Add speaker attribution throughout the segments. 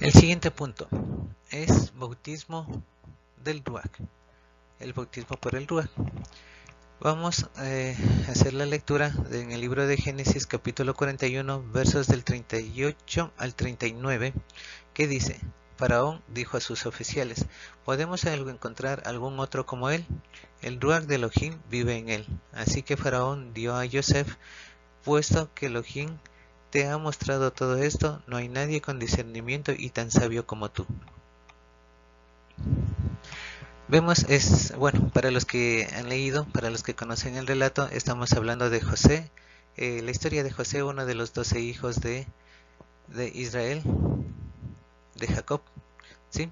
Speaker 1: El siguiente punto es bautismo del Ruach, el bautismo por el Ruach. Vamos a hacer la lectura en el libro de Génesis capítulo 41 versos del 38 al 39, que dice: Faraón dijo a sus oficiales: ¿podemos encontrar algún otro como él? El Ruach de Elohim vive en él. Así que Faraón dio a Yosef: puesto que Elohim te ha mostrado todo esto, no hay nadie con discernimiento y tan sabio como tú. Vemos, bueno, para los que han leído, para los que conocen el relato, estamos hablando de José, la historia de José, uno de los 12 hijos de Israel, de Jacob, ¿sí?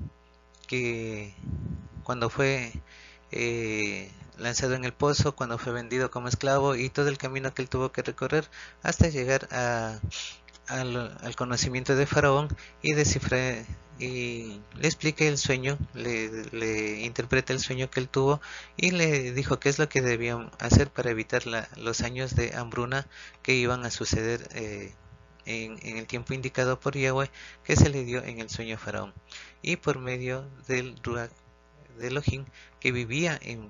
Speaker 1: Que cuando fue lanzado en el pozo, cuando fue vendido como esclavo y todo el camino que él tuvo que recorrer hasta llegar al conocimiento de Faraón y descifrar y le expliqué el sueño, le interpreté el sueño que él tuvo y le dijo qué es lo que debían hacer para evitar los años de hambruna que iban a suceder en el tiempo indicado por Yahweh, que se le dio en el sueño a Faraón, y por medio del Ruach de Elohim que vivía en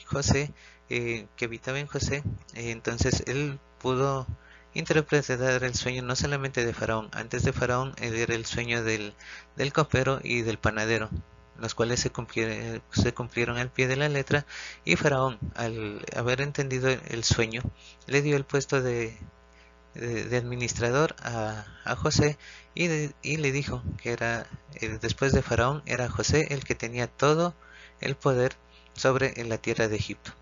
Speaker 1: José, que habitaba en José. Entonces él pudo interpretar el sueño no solamente de Faraón. Antes de Faraón era el sueño del copero y del panadero, los cuales se cumplieron al pie de la letra, y Faraón, al haber entendido el sueño, le dio el puesto de administrador a José, y le dijo que era después de Faraón era José el que tenía todo el poder sobre la tierra de Egipto,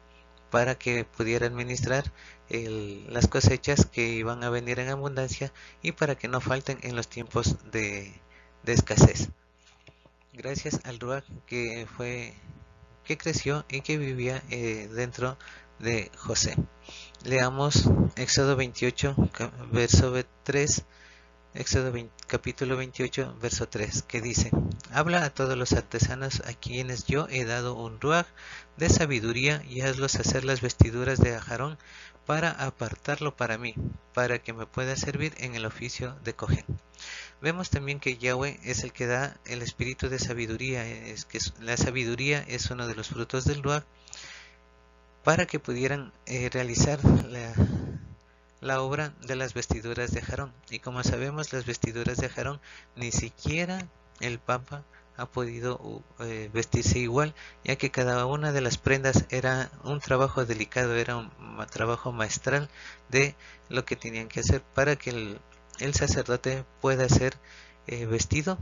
Speaker 1: para que pudiera administrar las cosechas que iban a venir en abundancia y para que no falten en los tiempos de escasez. Gracias al Ruach que creció y que vivía dentro de José. Leamos Éxodo 28, verso 3, capítulo 28, verso 3, que dice: habla a todos los artesanos a quienes yo he dado un ruaj de sabiduría y hazlos hacer las vestiduras de Aarón para apartarlo para mí, para que me pueda servir en el oficio de cohen. Vemos también que Yahweh es el que da el espíritu de sabiduría, es que la sabiduría es uno de los frutos del ruaj, para que pudieran realizar la obra de las vestiduras de Aarón. Y como sabemos, las vestiduras de Aarón, ni siquiera el Papa ha podido vestirse igual, ya que cada una de las prendas era un trabajo delicado, era un trabajo maestral de lo que tenían que hacer para que el sacerdote pueda ser vestido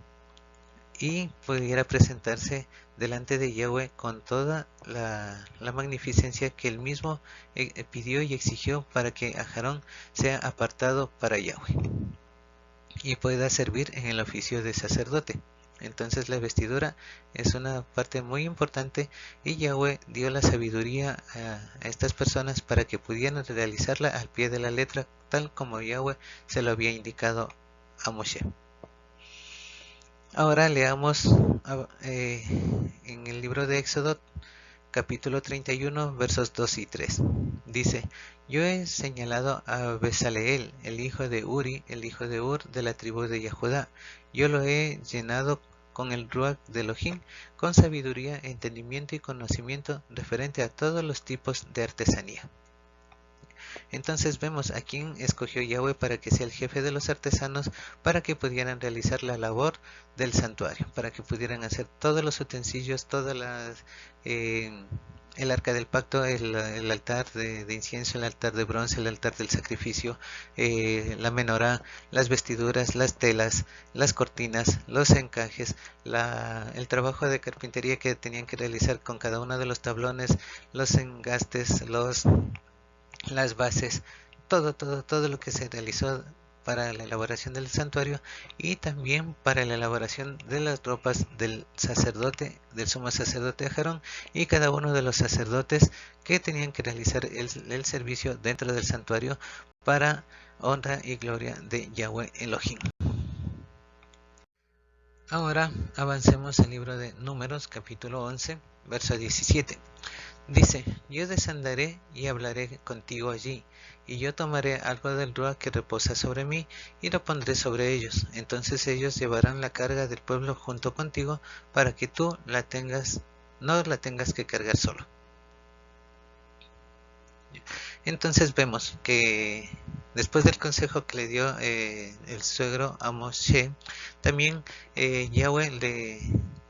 Speaker 1: y pudiera presentarse delante de Yahweh con toda la magnificencia que él mismo pidió y exigió para que Aarón sea apartado para Yahweh y pueda servir en el oficio de sacerdote. Entonces la vestidura es una parte muy importante, y Yahweh dio la sabiduría a estas personas para que pudieran realizarla al pie de la letra, tal como Yahweh se lo había indicado a Moshe. Ahora leamos en el libro de Éxodo, capítulo 31, versos 2 y 3. Dice: yo he señalado a Besaleel, el hijo de Uri, el hijo de Ur, de la tribu de Judá. Yo lo he llenado con el Ruach de Elohim, con sabiduría, entendimiento y conocimiento referente a todos los tipos de artesanía. Entonces vemos a quién escogió Yahweh para que sea el jefe de los artesanos, para que pudieran realizar la labor del santuario, para que pudieran hacer todos los utensilios, todas el arca del pacto, el altar de incienso, el altar de bronce, el altar del sacrificio, la menorá, las vestiduras, las telas, las cortinas, los encajes, el trabajo de carpintería que tenían que realizar con cada uno de los tablones, los engastes, las bases, todo lo que se realizó para la elaboración del santuario, y también para la elaboración de las ropas del sacerdote, del sumo sacerdote Aarón, y cada uno de los sacerdotes que tenían que realizar el servicio dentro del santuario para honra y gloria de Yahweh Elohim. Ahora avancemos al libro de Números, capítulo 11, verso 17. Dice, yo descenderé y hablaré contigo allí, y yo tomaré algo del Ruach que reposa sobre mí, y lo pondré sobre ellos. Entonces ellos llevarán la carga del pueblo junto contigo, para que tú no la tengas que cargar solo. Entonces vemos que después del consejo que le dio el suegro a Moshe, también Yahweh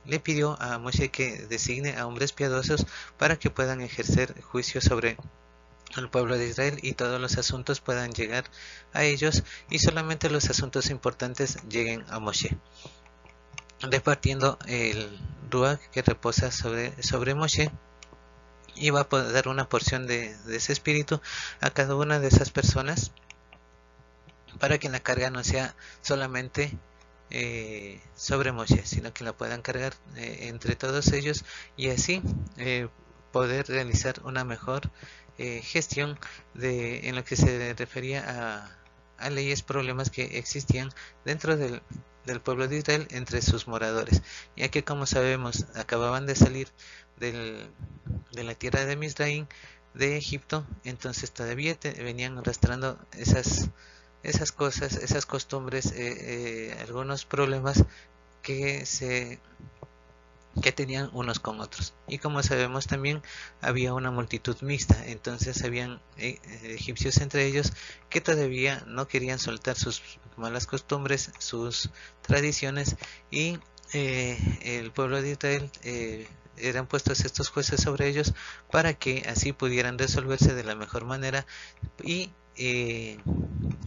Speaker 1: le pidió a Moshe que designe a hombres piadosos para que puedan ejercer juicio sobre el pueblo de Israel y todos los asuntos puedan llegar a ellos y solamente los asuntos importantes lleguen a Moshe, repartiendo el Ruach que reposa sobre Moshe, y va a dar una porción de ese espíritu a cada una de esas personas para que la carga no sea solamente sobre Moshe, sino que la puedan cargar entre todos ellos y así poder realizar una mejor gestión en lo que se refería a leyes, problemas que existían dentro del pueblo de Israel entre sus moradores, ya que como sabemos acababan de salir de la tierra de Misraín, de Egipto, entonces todavía venían arrastrando esas cosas, esas costumbres, algunos problemas que que tenían unos con otros. Y como sabemos también había una multitud mixta, entonces habían egipcios entre ellos que todavía no querían soltar sus malas costumbres, sus tradiciones, y el pueblo de Israel eran puestos estos jueces sobre ellos para que así pudieran resolverse de la mejor manera y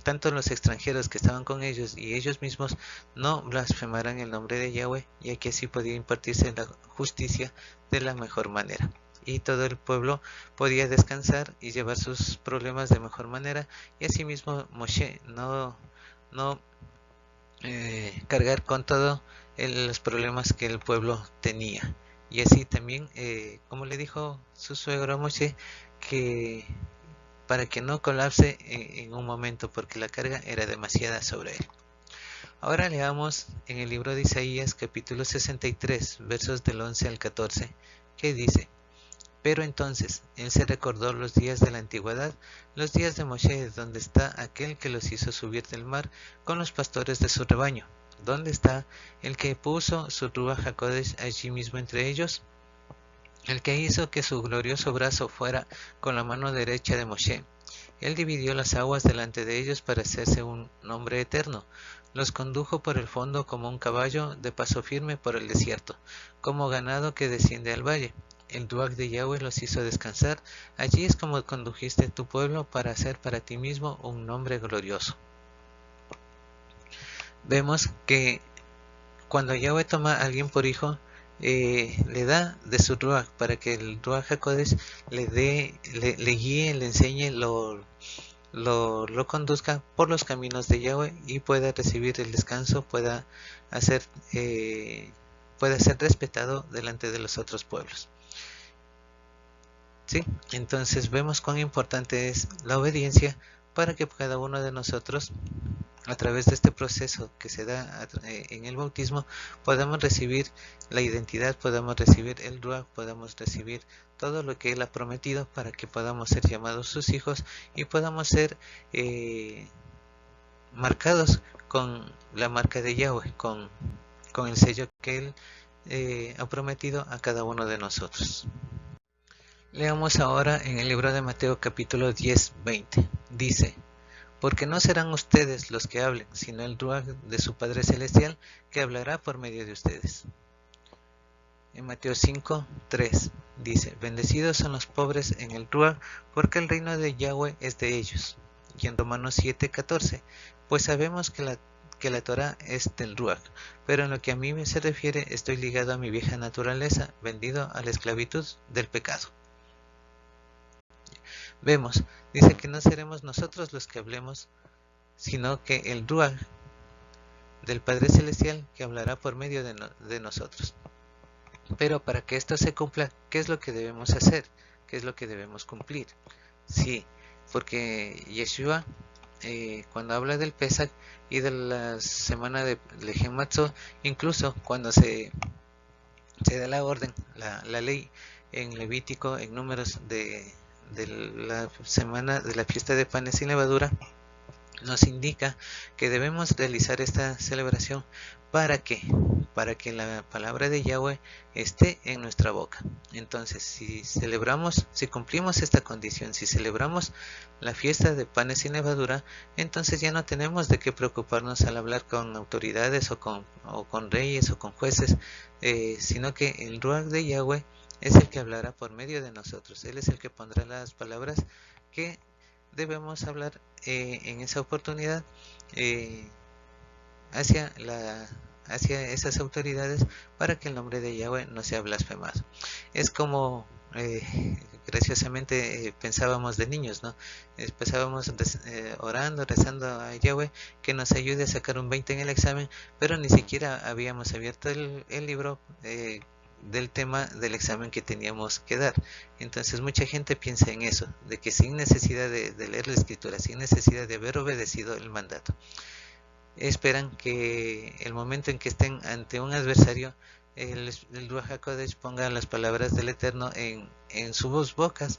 Speaker 1: tanto los extranjeros que estaban con ellos y ellos mismos no blasfemaran el nombre de Yahweh, ya que así podía impartirse la justicia de la mejor manera. Y todo el pueblo podía descansar y llevar sus problemas de mejor manera, y asimismo Moshe no cargar con todos los problemas que el pueblo tenía. Y así también, como le dijo su suegro a Moshe, que para que no colapse en un momento porque la carga era demasiada sobre él. Ahora leamos en el libro de Isaías capítulo 63 versos del 11 al 14 que dice: pero entonces él se recordó los días de la antigüedad, los días de Moshe, donde está aquel que los hizo subir del mar con los pastores de su rebaño. ¿Dónde está el que puso su Ruach HaKodesh allí mismo entre ellos? El que hizo que su glorioso brazo fuera con la mano derecha de Moshe. Él dividió las aguas delante de ellos para hacerse un nombre eterno. Los condujo por el fondo como un caballo de paso firme por el desierto, como ganado que desciende al valle. El Ruach de Yahweh los hizo descansar. Allí es como condujiste tu pueblo para hacer para ti mismo un nombre glorioso. Vemos que cuando Yahweh toma a alguien por hijo, le da de su Ruach para que el Ruach HaKodesh le guíe, le enseñe, lo conduzca por los caminos de Yahweh y pueda recibir el descanso, hacer, pueda ser respetado delante de los otros pueblos. ¿Sí? Entonces vemos cuán importante es la obediencia para que cada uno de nosotros, a través de este proceso que se da en el bautismo, podamos recibir la identidad, podamos recibir el Ruach, podamos recibir todo lo que Él ha prometido para que podamos ser llamados sus hijos y podamos ser marcados con la marca de Yahweh, con el sello que Él ha prometido a cada uno de nosotros. Leamos ahora en el libro de Mateo capítulo 10-20. Dice: porque no serán ustedes los que hablen, sino el Ruach de su Padre Celestial que hablará por medio de ustedes. En Mateo 5:3 dice: bendecidos son los pobres en el Ruach, porque el reino de Yahweh es de ellos. Y en Romanos 7:14, pues sabemos que la Torah es del Ruach, pero en lo que a mí se refiere estoy ligado a mi vieja naturaleza, vendido a la esclavitud del pecado. Vemos, dice que no seremos nosotros los que hablemos, sino que el Ruach del Padre Celestial que hablará por medio de nosotros. Pero para que esto se cumpla, ¿qué es lo que debemos hacer? ¿Qué es lo que debemos cumplir? Sí, porque Yeshua, cuando habla del Pesach y de la semana de Lehem Matzot, incluso cuando se da la orden, la ley en Levítico, en Números de la semana de la fiesta de panes sin levadura, nos indica que debemos realizar esta celebración. ¿Para qué? Para que la palabra de Yahweh esté en nuestra boca. Entonces, si cumplimos esta condición, si celebramos la fiesta de panes sin levadura, entonces ya no tenemos de qué preocuparnos al hablar con autoridades o con reyes o con jueces, sino que el Ruach de Yahweh es el que hablará por medio de nosotros. Él es el que pondrá las palabras que debemos hablar en esa oportunidad eh, hacia esas autoridades, para que el nombre de Yahweh no sea blasfemado. Es como graciosamente pensábamos de niños, ¿no? Pensábamos orando, rezando a Yahweh que nos ayude a sacar un 20 en el examen, pero ni siquiera habíamos abierto el libro del tema del examen que teníamos que dar. Entonces mucha gente piensa en eso, de que sin necesidad de leer la escritura, sin necesidad de haber obedecido el mandato, esperan que el momento en que estén ante un adversario, el Ruach HaKodesh ponga las palabras del Eterno en sus bocas,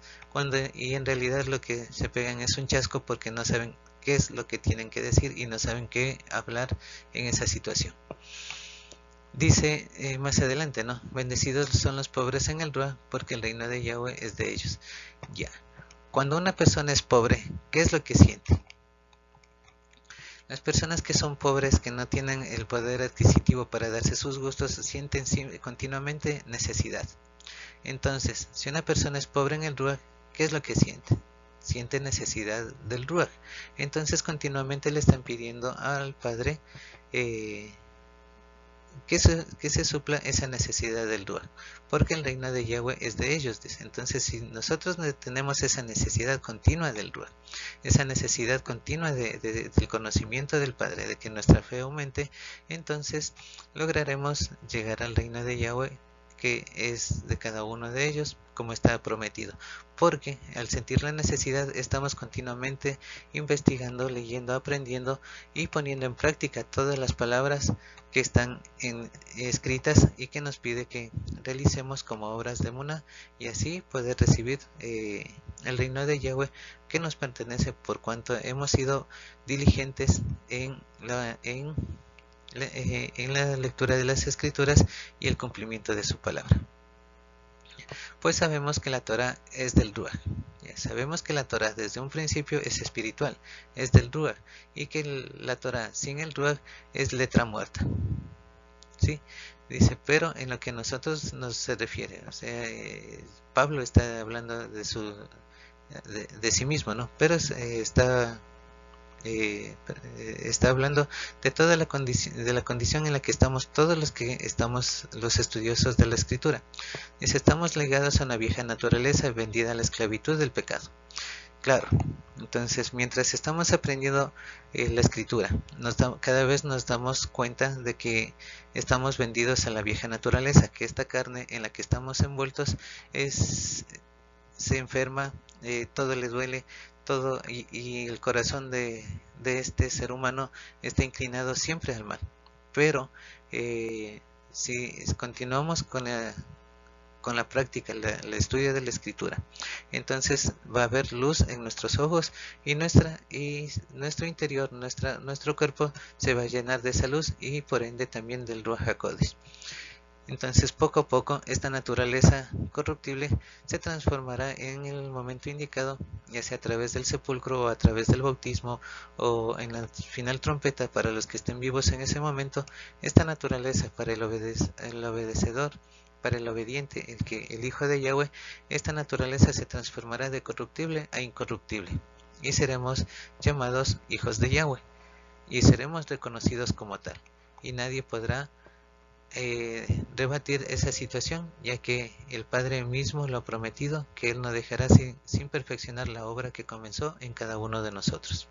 Speaker 1: y en realidad lo que se pegan es un chasco, porque no saben qué es lo que tienen que decir y no saben qué hablar en esa situación. Dice más adelante, ¿no? Bendecidos son los pobres en el Ruach, porque el reino de Yahweh es de ellos. Ya. Cuando una persona es pobre, ¿qué es lo que siente? Las personas que son pobres, que no tienen el poder adquisitivo para darse sus gustos, sienten continuamente necesidad. Entonces, si una persona es pobre en el Ruach, ¿qué es lo que siente? Siente necesidad del Ruach. Entonces continuamente le están pidiendo al Padre que se supla esa necesidad del Ruach, porque el reino de Yahweh es de ellos, dice. Entonces, si nosotros tenemos esa necesidad continua del Ruach, esa necesidad continua del conocimiento del Padre, de que nuestra fe aumente, entonces lograremos llegar al reino de Yahweh, que es de cada uno de ellos, como está prometido, porque al sentir la necesidad estamos continuamente investigando, leyendo, aprendiendo y poniendo en práctica todas las palabras que están escritas y que nos pide que realicemos como obras de Muna, y así poder recibir el reino de Yahweh, que nos pertenece por cuanto hemos sido diligentes en la lectura de las escrituras y el cumplimiento de su palabra. Pues sabemos que la Torah es del Ruach. Ya sabemos que la Torah desde un principio es espiritual, es del Ruach, y que la Torah sin el Ruach es letra muerta. ¿Sí? Dice, pero en lo que a nosotros nos se refiere, o sea, Pablo está hablando de sí mismo, ¿no? Pero está hablando de toda la condición en la que estamos todos los que estamos los estudiosos de la escritura. Dice, estamos ligados a una vieja naturaleza vendida a la esclavitud del pecado. Claro, entonces mientras estamos aprendiendo la escritura, cada vez nos damos cuenta de que estamos vendidos a la vieja naturaleza, que esta carne en la que estamos envueltos se enferma, todo le duele, todo, y el corazón de este ser humano está inclinado siempre al mal. Pero si continuamos con la práctica, el estudio de la escritura, entonces va a haber luz en nuestros ojos, y nuestro interior, nuestro cuerpo se va a llenar de esa luz, y por ende también del Ruach HaKodesh. Entonces poco a poco esta naturaleza corruptible se transformará en el momento indicado, ya sea a través del sepulcro o a través del bautismo o en la final trompeta para los que estén vivos en ese momento. Esta naturaleza para el obedecedor, para el obediente, el Hijo de Yahweh, esta naturaleza se transformará de corruptible a incorruptible, y seremos llamados hijos de Yahweh, y seremos reconocidos como tal, y nadie podrá rebatir esa situación, ya que el Padre mismo lo ha prometido, que Él no dejará sin perfeccionar la obra que comenzó en cada uno de nosotros.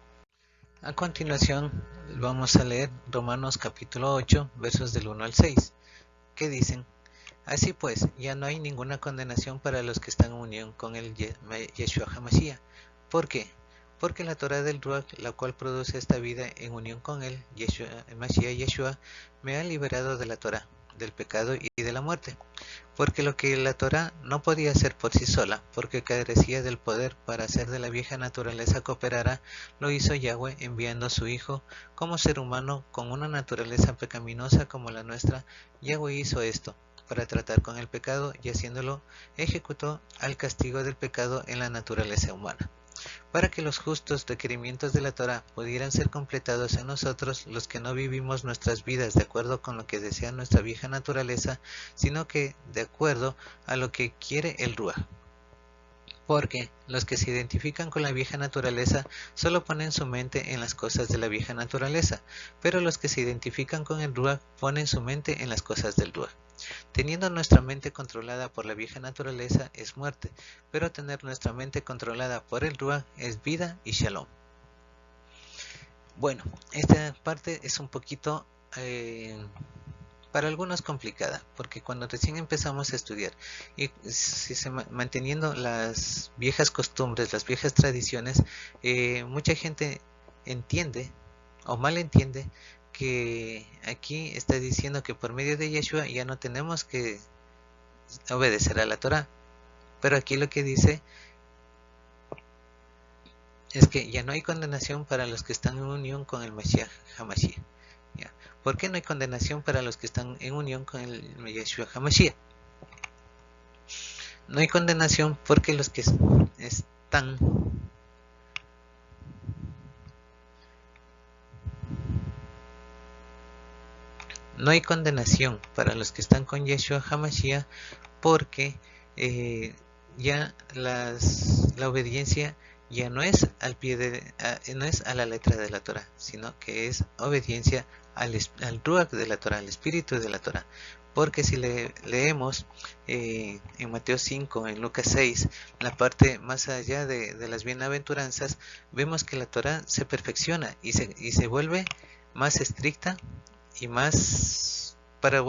Speaker 1: A continuación vamos a leer Romanos capítulo 8, versos del 1 al 6, que dicen: así pues, ya no hay ninguna condenación para los que están en unión con el Yeshua HaMashiach. ¿Por qué? Porque la Torah del Ruach, la cual produce esta vida en unión con él, el Mashiach Yeshua, me ha liberado de la Torah, del pecado y de la muerte. porque lo que la Torá no podía hacer por sí sola, porque carecía del poder para hacer de la vieja naturaleza cooperara, lo hizo Yahweh enviando a su Hijo como ser humano con una naturaleza pecaminosa como la nuestra. Yahweh hizo esto para tratar con el pecado y haciéndolo ejecutó al castigo del pecado en la naturaleza humana para que los justos requerimientos de la Torá pudieran ser completados en nosotros, los que no vivimos nuestras vidas de acuerdo con lo que desea nuestra vieja naturaleza, sino que de acuerdo a lo que quiere el Ruach. Porque los que se identifican con la vieja naturaleza solo ponen su mente en las cosas de la vieja naturaleza, pero los que se identifican con el Ruach ponen su mente en las cosas del Ruach. Teniendo nuestra mente controlada por la vieja naturaleza es muerte, pero tener nuestra mente controlada por el Ruach es vida y Shalom. Bueno, esta parte es un poquito para algunos complicada, porque cuando recién empezamos a estudiar y manteniendo las viejas costumbres, las viejas tradiciones, mucha gente entiende o malentiende que aquí está diciendo que por medio de Yeshua ya no tenemos que obedecer a la Torah, pero aquí lo que dice es que ya no hay condenación para los que están en unión con el Mashiach HaMashiach. ¿Ya? ¿Por qué no hay condenación para los que están en unión con el Yeshua HaMashiach? No hay condenación porque los que están no hay condenación para los que están con Yeshua HaMashiach porque ya la obediencia ya no es al pie no es a la letra de la Torah, sino que es obediencia al Ruach de la Torah, al espíritu de la Torah. Porque si leemos en Mateo 5, en Lucas 6, la parte más allá de las bienaventuranzas, vemos que la Torah se perfecciona y se vuelve más estricta y más, para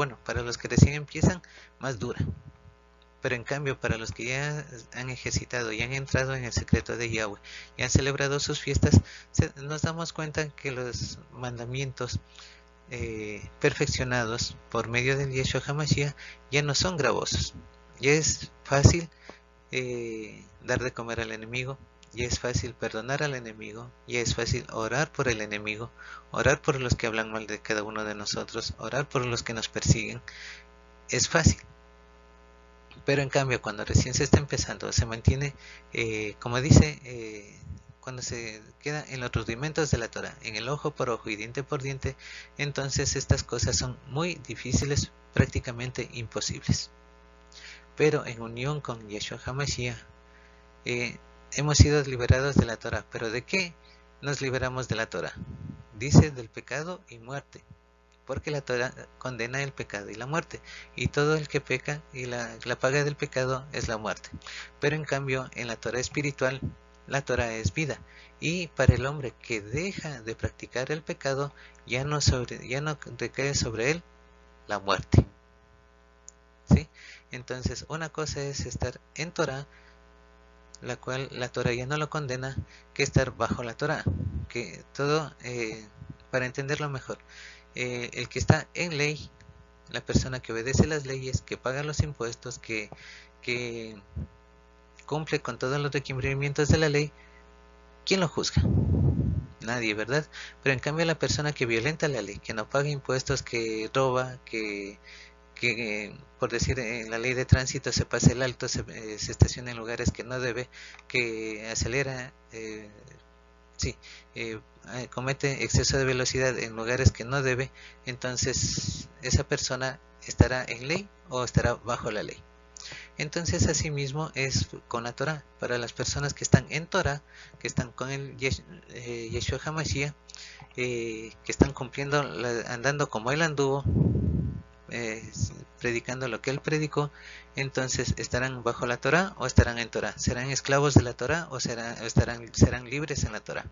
Speaker 1: los que recién empiezan, más dura. Pero en cambio, para los que ya han ejercitado y han entrado en el secreto de Yahweh y han celebrado sus fiestas, nos damos cuenta que los mandamientos perfeccionados por medio del Yeshua HaMashiach ya no son gravosos. Ya es fácil dar de comer al enemigo, ya es fácil perdonar al enemigo, ya es fácil orar por el enemigo, orar por los que hablan mal de cada uno de nosotros, orar por los que nos persiguen. Es fácil. Pero en cambio, cuando recién se está empezando, se mantiene, como dice, cuando se queda en los rudimentos de la Torah, en el ojo por ojo y diente por diente, entonces estas cosas son muy difíciles, prácticamente imposibles. Pero en unión con Yeshua HaMashiach, hemos sido liberados de la Torah. ¿Pero de qué nos liberamos de la Torah? Dice del pecado y muerte. Porque la Torah condena el pecado y la muerte, y todo el que peca y la paga del pecado es la muerte. Pero en cambio, en la Torah espiritual, la Torah es vida, y para el hombre que deja de practicar el pecado, ya no recae sobre él la muerte. ¿Sí? Entonces, una cosa es estar en Torah, la cual la Torah ya no lo condena, que estar bajo la Torah, que todo, para entenderlo mejor, el que está en ley, la persona que obedece las leyes, que paga los impuestos, que cumple con todos los requerimientos de la ley, ¿quién lo juzga? Nadie, ¿verdad? Pero en cambio la persona que violenta la ley, que no paga impuestos, que roba, que por decir en la ley de tránsito se pasa el alto, se estaciona en lugares que no debe, que acelera, comete exceso de velocidad en lugares que no debe, entonces esa persona estará en ley o estará bajo la ley. Entonces asimismo es con la Torah. Para las personas que están en Torah, que están con el Yeshua HaMashiach, que están cumpliendo, andando como él anduvo, predicando lo que él predicó, entonces estarán bajo la Torah o estarán en Torah, serán esclavos de la Torah o serán libres en la Torah.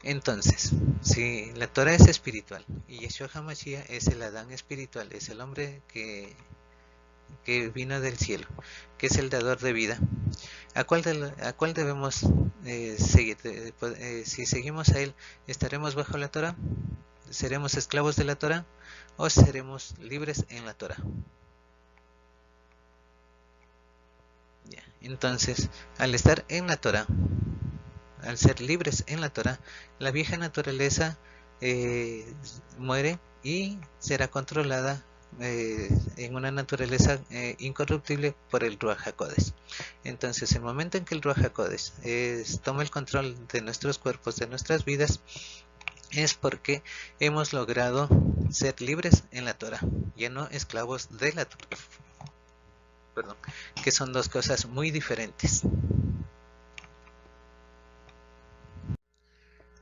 Speaker 1: Entonces, si la Torah es espiritual y Yeshua HaMashiach es el Adán espiritual, es el hombre que vino del cielo, que es el dador de vida, ¿a cuál debemos seguir? Si seguimos a él, ¿estaremos bajo la Torah? ¿Seremos esclavos de la Torah o seremos libres en la Torah? Entonces, al estar en la Torah, al ser libres en la Torah, la vieja naturaleza muere y será controlada en una naturaleza incorruptible por el Ruach HaKodesh. Entonces, el momento en que el Ruach HaKodesh toma el control de nuestros cuerpos, de nuestras vidas, es porque hemos logrado ser libres en la Torah, ya no esclavos de la Torah. Perdón, que son dos cosas muy diferentes.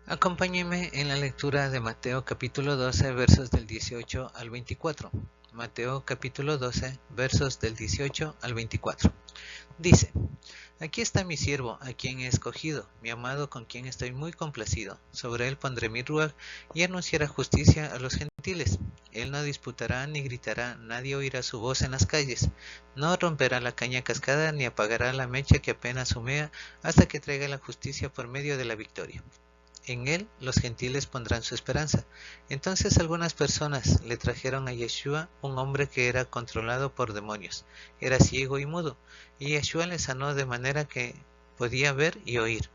Speaker 1: Acompáñeme en la lectura de Mateo capítulo 12 versos del 18 al 24. Mateo capítulo 12 versos del 18 al 24. Dice: Aquí está mi siervo, a quien he escogido, mi amado, con quien estoy muy complacido. Sobre él pondré mi ruaj y anunciará justicia a los gentiles. Él no disputará ni gritará, nadie oirá su voz en las calles. No romperá la caña cascada ni apagará la mecha que apenas humea hasta que traiga la justicia por medio de la victoria. En él los gentiles pondrán su esperanza. Entonces algunas personas le trajeron a Yeshua un hombre que era controlado por demonios. Era ciego y mudo, y Yeshua le sanó de manera que podía ver y oír.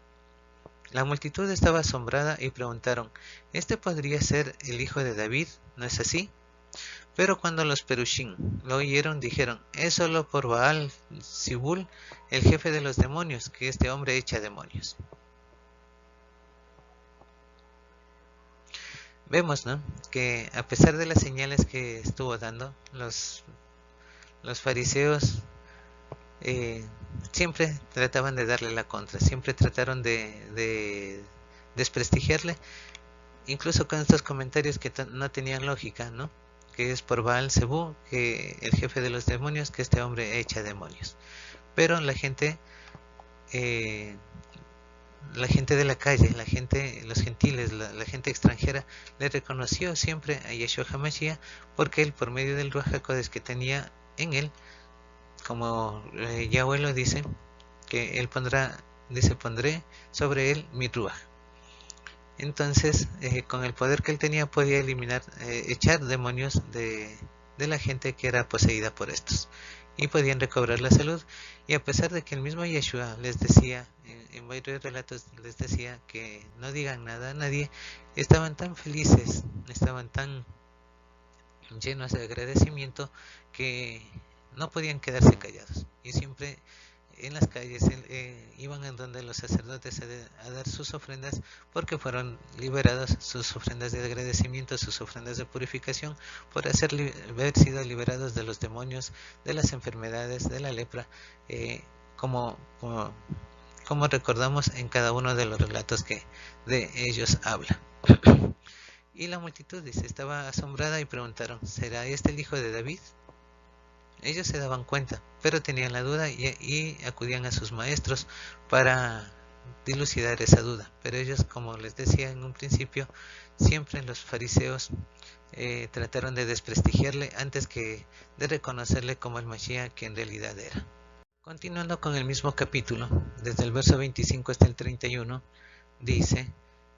Speaker 1: La multitud estaba asombrada y preguntaron: ¿Este podría ser el hijo de David? ¿No es así? Pero cuando los Perushim lo oyeron, dijeron: es solo por Baal Zebul, el jefe de los demonios, que este hombre echa demonios. Vemos, ¿no?, que a pesar de las señales que estuvo dando, los fariseos siempre trataban de darle la contra, siempre trataron de desprestigiarle, incluso con estos comentarios que no tenían lógica, ¿no?, que es por Baal Zebú, que el jefe de los demonios, que este hombre echa demonios. Pero la gente de la calle, los gentiles, la gente extranjera, le reconoció siempre a Yeshua HaMashiach, porque él, por medio del Ruach HaKodesh que tenía en él, como Yahweh lo dice, que él pondré sobre él mi Ruach. Entonces, con el poder que él tenía, podía echar demonios de la gente que era poseída por estos, y podían recobrar la salud. Y a pesar de que el mismo Yeshua les decía, en varios relatos les decía que no digan nada a nadie, estaban tan felices, estaban tan llenos de agradecimiento, que no podían quedarse callados, y siempre en las calles iban a donde los sacerdotes a dar sus ofrendas, porque fueron liberados, sus ofrendas de agradecimiento, sus ofrendas de purificación, por haber sido liberados de los demonios, de las enfermedades, de la lepra, como recordamos en cada uno de los relatos que de ellos habla. Y la multitud, dice, estaba asombrada y preguntaron: ¿será este el hijo de David? Ellos se daban cuenta, pero tenían la duda y acudían a sus maestros para dilucidar esa duda. Pero ellos, como les decía en un principio, siempre los fariseos trataron de desprestigiarle antes que de reconocerle como el Mashiach que en realidad era. Continuando con el mismo capítulo, desde el verso 25 hasta el 31, dice: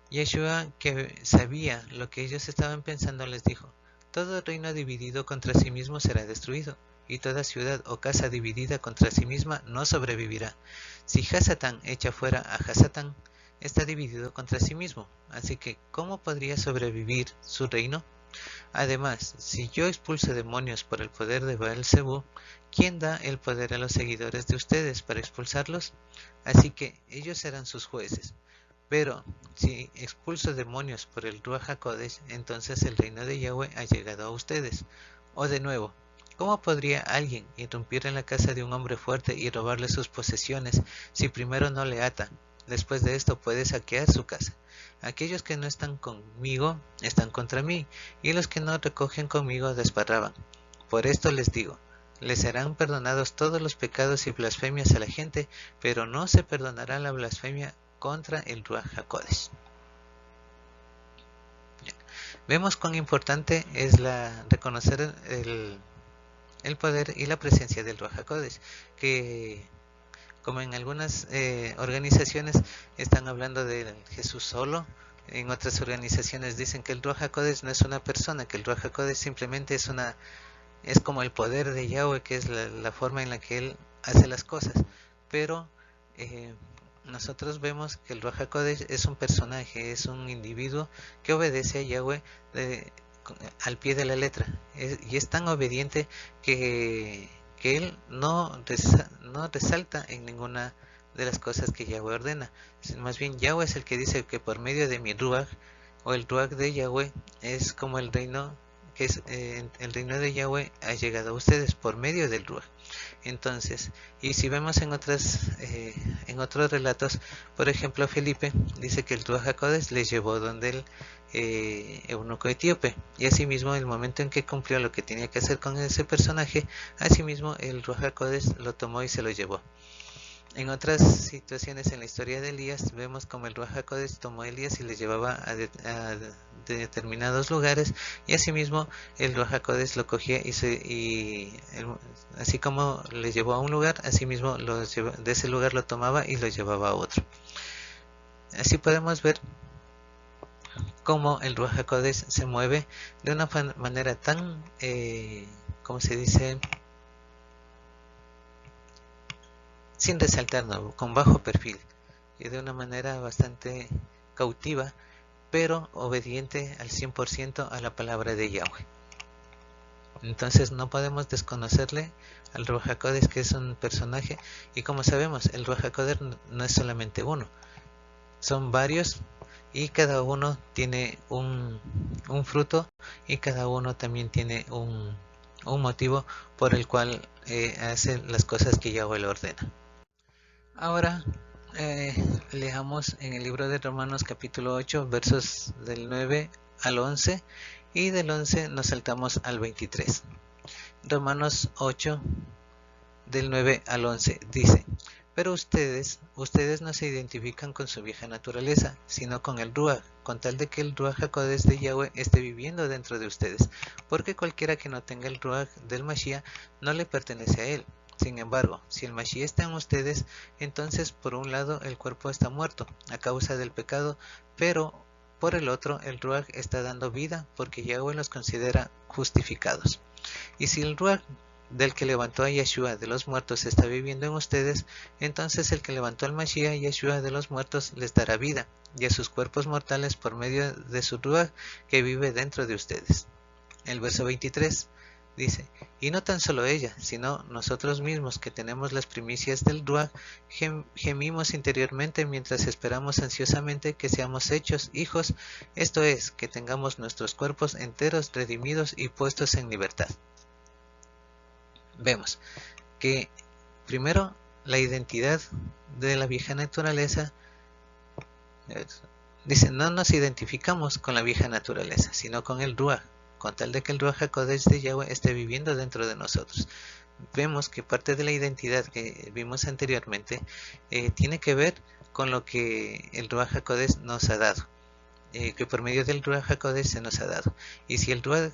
Speaker 1: Yeshua, que sabía lo que ellos estaban pensando, les dijo: todo reino dividido contra sí mismo será destruido, y toda ciudad o casa dividida contra sí misma no sobrevivirá. Si Hasatán echa fuera a Hasatán, está dividido contra sí mismo, así que ¿cómo podría sobrevivir su reino? Además, si yo expulso demonios por el poder de Baal Zebú, ¿quién da el poder a los seguidores de ustedes para expulsarlos? Así que ellos serán sus jueces. Pero si expulso demonios por el Ruach HaKodesh, entonces el reino de Yahweh ha llegado a ustedes. O de nuevo, ¿cómo podría alguien irrumpir en la casa de un hombre fuerte y robarle sus posesiones si primero no le ata? Después de esto puede saquear su casa. Aquellos que no están conmigo están contra mí, y los que no recogen conmigo desparraban. Por esto les digo: les serán perdonados todos los pecados y blasfemias a la gente, pero no se perdonará la blasfemia contra el Ruach HaKodesh. Vemos cuán importante es reconocer el poder y la presencia del Ruach HaKodesh, que como en algunas organizaciones están hablando de Jesús solo, en otras organizaciones dicen que el Ruach HaKodesh no es una persona, que el Ruach HaKodesh simplemente es como el poder de Yahweh, que es la forma en la que él hace las cosas. pero nosotros vemos que el Ruach HaKodesh es un personaje, es un individuo que obedece a Yahweh al pie de la letra, y es tan obediente que él no resalta en ninguna de las cosas que Yahweh ordena. Más bien Yahweh es el que dice que por medio de mi Ruach, o el Ruach de Yahweh, es como el reino, que es el reino de Yahweh ha llegado a ustedes por medio del Ruach. Entonces, y si vemos en otros relatos, por ejemplo, Felipe dice que el Ruach HaKodesh le llevó donde el eunuco etíope, y asimismo el momento en que cumplió lo que tenía que hacer con ese personaje, asimismo el Ruach HaKodesh lo tomó y se lo llevó. En otras situaciones en la historia de Elías, vemos como el Ruach HaKodesh tomó a Elías y le llevaba a determinados lugares, y asimismo el Ruach HaKodesh lo cogía así como le llevó a un lugar, asimismo de ese lugar lo tomaba y lo llevaba a otro. Así podemos ver cómo el Ruach HaKodesh se mueve de una manera tan, ¿cómo se dice?, sin resaltar, ¿no?, con bajo perfil, y de una manera bastante cautiva, pero obediente al 100% a la palabra de Yahweh. Entonces no podemos desconocerle al Ruach HaKodesh, que es un personaje, y como sabemos, el Ruach HaKodesh no es solamente uno, son varios, y cada uno tiene un fruto, y cada uno también tiene un motivo por el cual hace las cosas que Yahweh le ordena. Ahora leamos en el libro de Romanos capítulo 8, versos del 9 al 11, y del 11 nos saltamos al 23. Romanos 8, del 9 al 11, dice: pero ustedes no se identifican con su vieja naturaleza, sino con el Ruach, con tal de que el Ruach HaKodesh de Yahweh esté viviendo dentro de ustedes, porque cualquiera que no tenga el Ruach del Mashiach no le pertenece a él. Sin embargo, si el Mashiach está en ustedes, entonces por un lado el cuerpo está muerto a causa del pecado, pero por el otro el Ruach está dando vida, porque Yahweh los considera justificados. Y si el Ruach del que levantó a Yeshua de los muertos está viviendo en ustedes, entonces el que levantó al Mashiach Yeshua de los muertos les dará vida, y a sus cuerpos mortales por medio de su Ruach que vive dentro de ustedes. El verso 23 dice: y no tan solo ella, sino nosotros mismos, que tenemos las primicias del Ruach, gemimos interiormente mientras esperamos ansiosamente que seamos hechos hijos, esto es, que tengamos nuestros cuerpos enteros, redimidos y puestos en libertad. Vemos que primero la identidad de la vieja naturaleza, dice, no nos identificamos con la vieja naturaleza, sino con el Ruach, con tal de que el Ruach HaKodesh de Yahweh esté viviendo dentro de nosotros. Vemos que parte de la identidad que vimos anteriormente tiene que ver con lo que el Ruach HaKodesh nos ha dado, que por medio del Ruach HaKodesh se nos ha dado. Y si el Ruach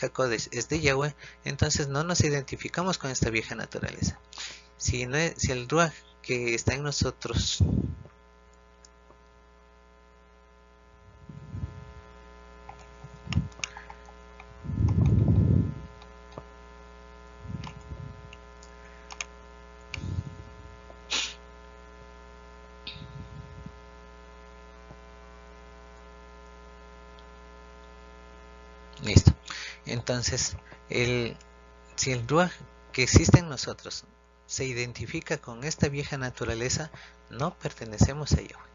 Speaker 1: HaKodesh es de Yahweh, entonces no nos identificamos con esta vieja naturaleza. Si el Ruach que está en nosotros listo. Entonces, si el Ruach que existe en nosotros se identifica con esta vieja naturaleza, no pertenecemos a Yahweh.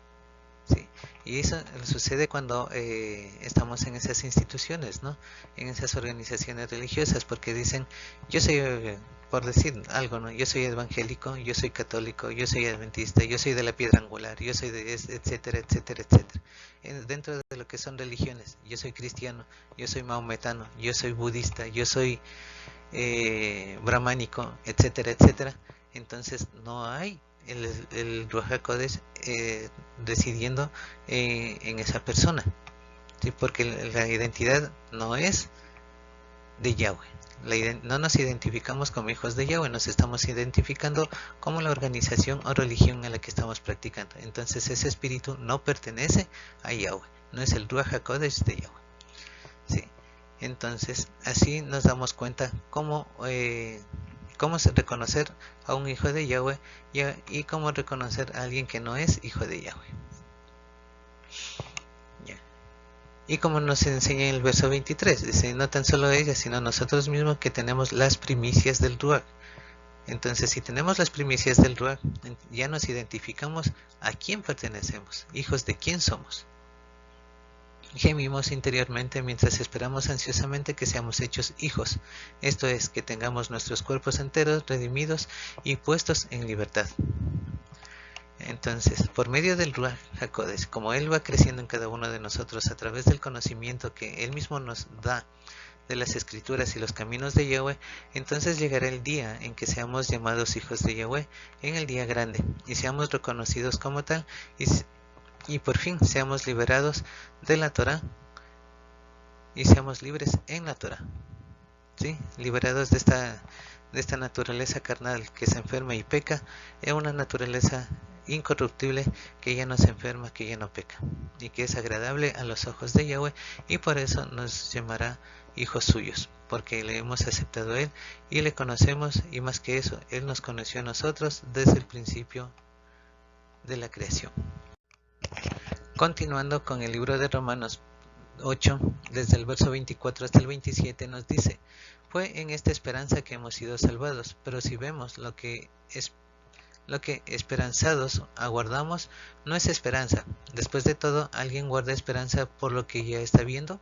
Speaker 1: ¿Sí? Y eso sucede cuando estamos en esas instituciones, ¿no?, en esas organizaciones religiosas, porque dicen, yo soy, por decir algo, ¿no?, yo soy evangélico, yo soy católico, yo soy adventista, yo soy de la piedra angular, yo soy de etcétera, etcétera, etcétera. Dentro de lo que son religiones, yo soy cristiano, yo soy maometano, yo soy budista, yo soy brahmánico, etcétera, etcétera. Entonces no hay el Ruach HaKodesh decidiendo en esa persona, ¿sí? Porque la identidad no es de Yahweh. No nos identificamos como hijos de Yahweh, nos estamos identificando como la organización o religión a la que estamos practicando. Entonces ese espíritu no pertenece a Yahweh, no es el Ruach HaKodesh de Yahweh. ¿Sí? Entonces así nos damos cuenta cómo cómo reconocer a un hijo de Yahweh y cómo reconocer a alguien que no es hijo de Yahweh. Y como nos enseña en el verso 23, dice, no tan solo ella, sino nosotros mismos que tenemos las primicias del Ruach. Entonces, si tenemos las primicias del Ruach, ya nos identificamos a quién pertenecemos, hijos de quién somos. Gemimos interiormente mientras esperamos ansiosamente que seamos hechos hijos, esto es, que tengamos nuestros cuerpos enteros, redimidos y puestos en libertad. Entonces, por medio del Ruach HaKodesh, como Él va creciendo en cada uno de nosotros a través del conocimiento que Él mismo nos da de las Escrituras y los caminos de Yahweh, entonces llegará el día en que seamos llamados hijos de Yahweh, en el día grande, y seamos reconocidos como tal, y por fin seamos liberados de la Torah, y seamos libres en la Torah, ¿sí? Liberados de esta naturaleza carnal que se enferma y peca, en una naturaleza incorruptible que ya no se enferma, que ya no peca, y que es agradable a los ojos de Yahweh, y por eso nos llamará hijos suyos, porque le hemos aceptado a Él y le conocemos, y más que eso, Él nos conoció a nosotros desde el principio de la creación. Continuando con el libro de Romanos 8, desde el verso 24 hasta el 27 nos dice, fue en esta esperanza que hemos sido salvados, pero si vemos lo que esperanzados aguardamos, no es esperanza. Después de todo, ¿alguien guarda esperanza por lo que ya está viendo?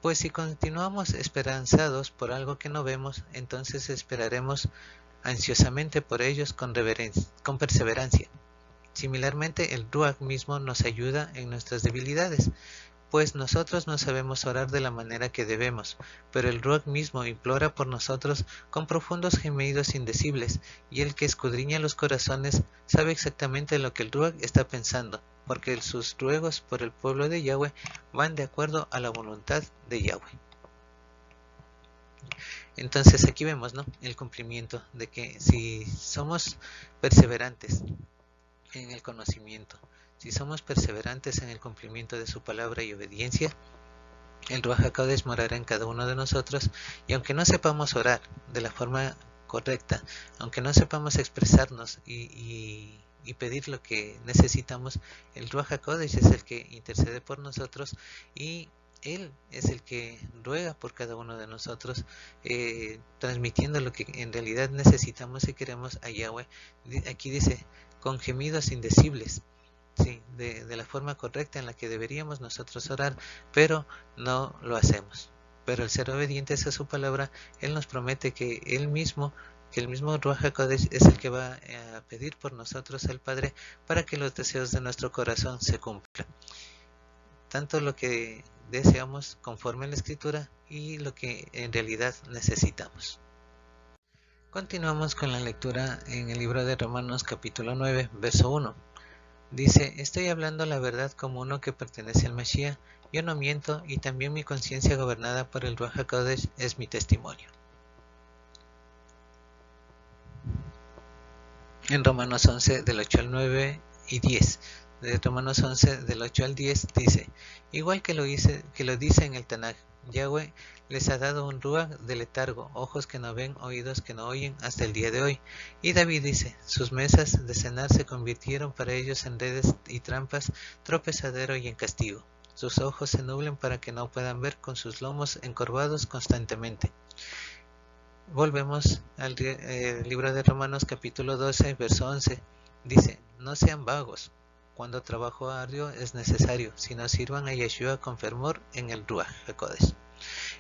Speaker 1: Pues si continuamos esperanzados por algo que no vemos, entonces esperaremos ansiosamente por ellos con perseverancia. Similarmente, el Ruach mismo nos ayuda en nuestras debilidades, pues nosotros no sabemos orar de la manera que debemos, pero el Ruach mismo implora por nosotros con profundos gemidos indecibles, y el que escudriña los corazones sabe exactamente lo que el Ruach está pensando, porque sus ruegos por el pueblo de Yahweh van de acuerdo a la voluntad de Yahweh. Entonces aquí vemos, ¿no?, el cumplimiento de que si somos perseverantes en el conocimiento, si somos perseverantes en el cumplimiento de su palabra y obediencia, el Ruach HaKodesh morará en cada uno de nosotros, y aunque no sepamos orar de la forma correcta, aunque no sepamos expresarnos y pedir lo que necesitamos, el Ruach HaKodesh es el que intercede por nosotros, y Él es el que ruega por cada uno de nosotros, transmitiendo lo que en realidad necesitamos y queremos a Yahweh. Aquí dice, con gemidos indecibles, sí, de la forma correcta en la que deberíamos nosotros orar, pero no lo hacemos. Pero al ser obedientes a su palabra, Él nos promete que el mismo Ruach HaKodesh es el que va a pedir por nosotros al Padre para que los deseos de nuestro corazón se cumplan. Tanto lo que deseamos conforme a la Escritura y lo que en realidad necesitamos. Continuamos con la lectura en el libro de Romanos capítulo 9, verso 1. Dice, estoy hablando la verdad como uno que pertenece al Mashiach, yo no miento, y también mi conciencia gobernada por el Ruach HaKodesh es mi testimonio. En Romanos 11 del 8 al 9 y 10, de Romanos 11 del 8 al 10 dice, igual que lo dice en el Tanaj, Yahweh les ha dado un Ruach de letargo, ojos que no ven, oídos que no oyen, hasta el día de hoy. Y David dice, sus mesas de cenar se convirtieron para ellos en redes y trampas, tropezadero y en castigo. Sus ojos se nublen para que no puedan ver, con sus lomos encorvados constantemente. Volvemos al libro de Romanos capítulo 12, verso 11. Dice, no sean vagos. Cuando trabajo arduo es necesario, sino sirvan a Yeshua con fervor en el Ruach HaKodesh.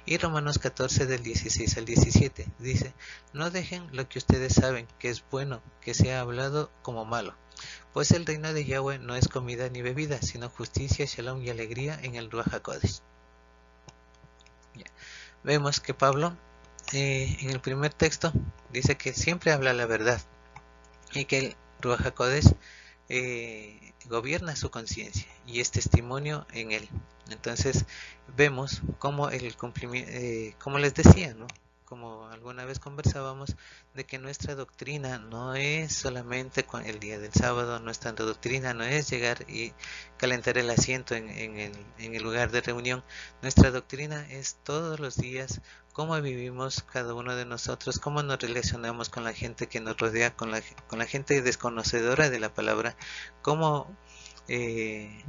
Speaker 1: Y Romanos 14 del 16 al 17 dice, no dejen lo que ustedes saben que es bueno, que sea hablado como malo, pues el reino de Yahweh no es comida ni bebida, sino justicia, shalom y alegría en el Ruach HaKodesh. Vemos que Pablo en el primer texto dice que siempre habla la verdad y que el Ruach HaKodesh gobierna su conciencia y es testimonio en él. Entonces vemos cómo el cumplimiento, como les decía, ¿no?, como alguna vez conversábamos, de que nuestra doctrina no es solamente con el día del sábado, nuestra doctrina no es llegar y calentar el asiento en el lugar de reunión. Nuestra doctrina es todos los días cómo vivimos cada uno de nosotros, cómo nos relacionamos con la gente que nos rodea, con la gente desconocedora de la palabra, cómo, eh,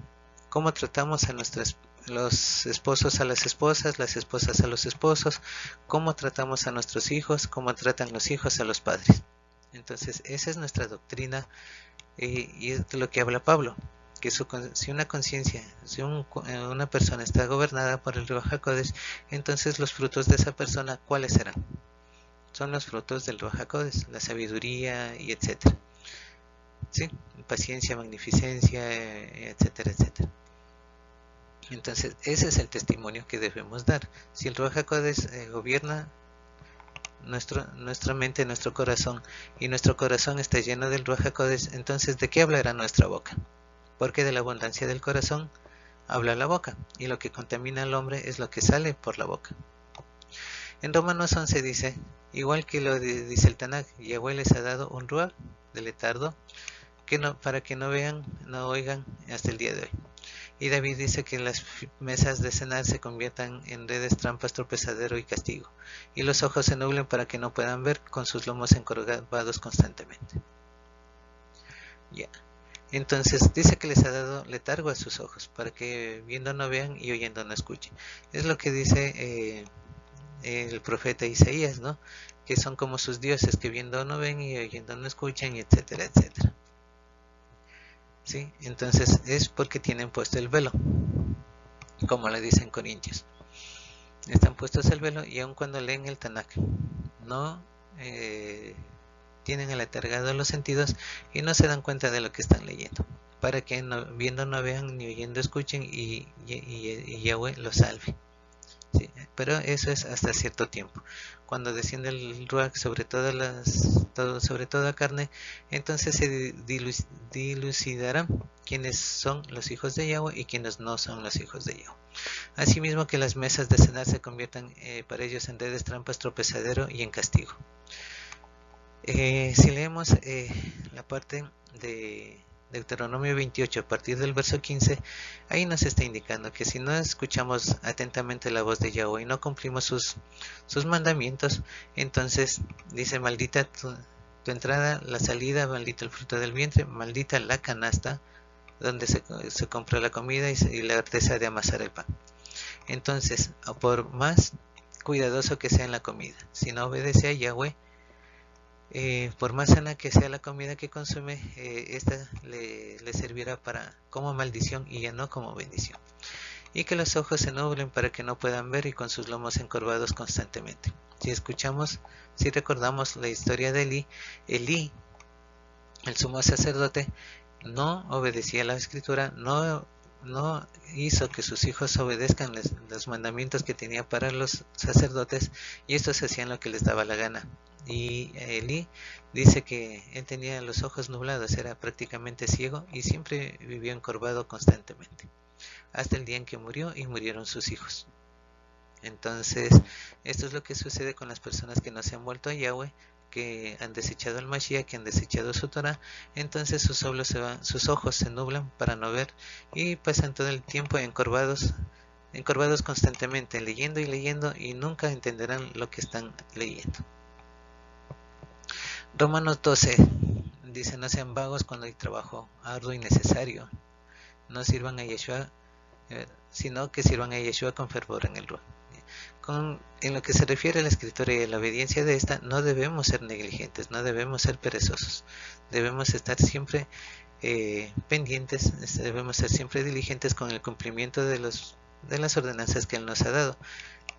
Speaker 1: cómo tratamos a los esposos a las esposas a los esposos, cómo tratamos a nuestros hijos, cómo tratan los hijos a los padres. Entonces, esa es nuestra doctrina, y es de lo que habla Pablo, que si una conciencia, si una persona está gobernada por el Ruach HaKodesh, entonces los frutos de esa persona, ¿cuáles serán? Son los frutos del Ruach HaKodesh, la sabiduría y etcétera. ¿Sí? Paciencia, magnificencia, etcétera, etcétera. Entonces, ese es el testimonio que debemos dar. Si el Ruach HaKodesh gobierna nuestra mente, nuestro corazón, y nuestro corazón está lleno del Ruach HaKodesh, entonces ¿de qué hablará nuestra boca? Porque de la abundancia del corazón habla la boca, y lo que contamina al hombre es lo que sale por la boca. En Romanos 11 dice, igual que lo dice el Tanakh, Yahweh les ha dado un ruach de letardo para que no vean, no oigan hasta el día de hoy. Y David dice que las mesas de cenar se conviertan en redes, trampas, tropezadero y castigo, y los ojos se nublen para que no puedan ver, con sus lomos encorvados constantemente. Ya. Entonces dice que les ha dado letargo a sus ojos, para que viendo no vean y oyendo no escuchen. Es lo que dice el profeta Isaías, ¿no? Que son como sus dioses, que viendo no ven y oyendo no escuchan, etcétera, etcétera. ¿Sí? Entonces es porque tienen puesto el velo, como le dicen Corintios. Están puestos el velo, y aun cuando leen el Tanakh, no tienen aletargados los sentidos y no se dan cuenta de lo que están leyendo, para que viendo no vean ni oyendo escuchen, y Yahweh los salve. Sí, pero eso es hasta cierto tiempo. Cuando desciende el Ruach sobre sobre toda carne, entonces se dilucidará quiénes son los hijos de Yahweh y quiénes no son los hijos de Yahweh. Asimismo que las mesas de cenar se conviertan para ellos en redes, trampas, tropezadero y en castigo. Si leemos la parte de Deuteronomio 28 a partir del verso 15, ahí nos está indicando que si no escuchamos atentamente la voz de Yahweh y no cumplimos sus mandamientos, entonces dice: maldita tu entrada, la salida, maldito el fruto del vientre, maldita la canasta donde se compra la comida y la artesa de amasar el pan. Entonces, por más cuidadoso que sea en la comida, si no obedece a Yahweh, por más sana que sea la comida que consume, esta le servirá como maldición y ya no como bendición. Y que los ojos se nublen para que no puedan ver, y con sus lomos encorvados constantemente. Si recordamos la historia de Elí, el sumo sacerdote, no obedecía a la escritura, no hizo que sus hijos obedezcan los mandamientos que tenía para los sacerdotes, y estos hacían lo que les daba la gana. Y Elí dice que él tenía los ojos nublados, era prácticamente ciego y siempre vivió encorvado constantemente, hasta el día en que murió y murieron sus hijos. Entonces, esto es lo que sucede con las personas que no se han vuelto a Yahweh, que han desechado el Mashiach, que han desechado su Torah. Entonces sus ojos se nublan para no ver, y pasan todo el tiempo encorvados constantemente, leyendo y leyendo, y nunca entenderán lo que están leyendo. Romanos 12 dice: no sean vagos cuando hay trabajo arduo y necesario, no sirvan a Yeshua, sino que sirvan a Yeshua con fervor en el Ruach. En lo que se refiere a la escritura y a la obediencia de esta, no debemos ser negligentes, no debemos ser perezosos, debemos estar siempre pendientes, debemos ser siempre diligentes con el cumplimiento de las ordenanzas que Él nos ha dado,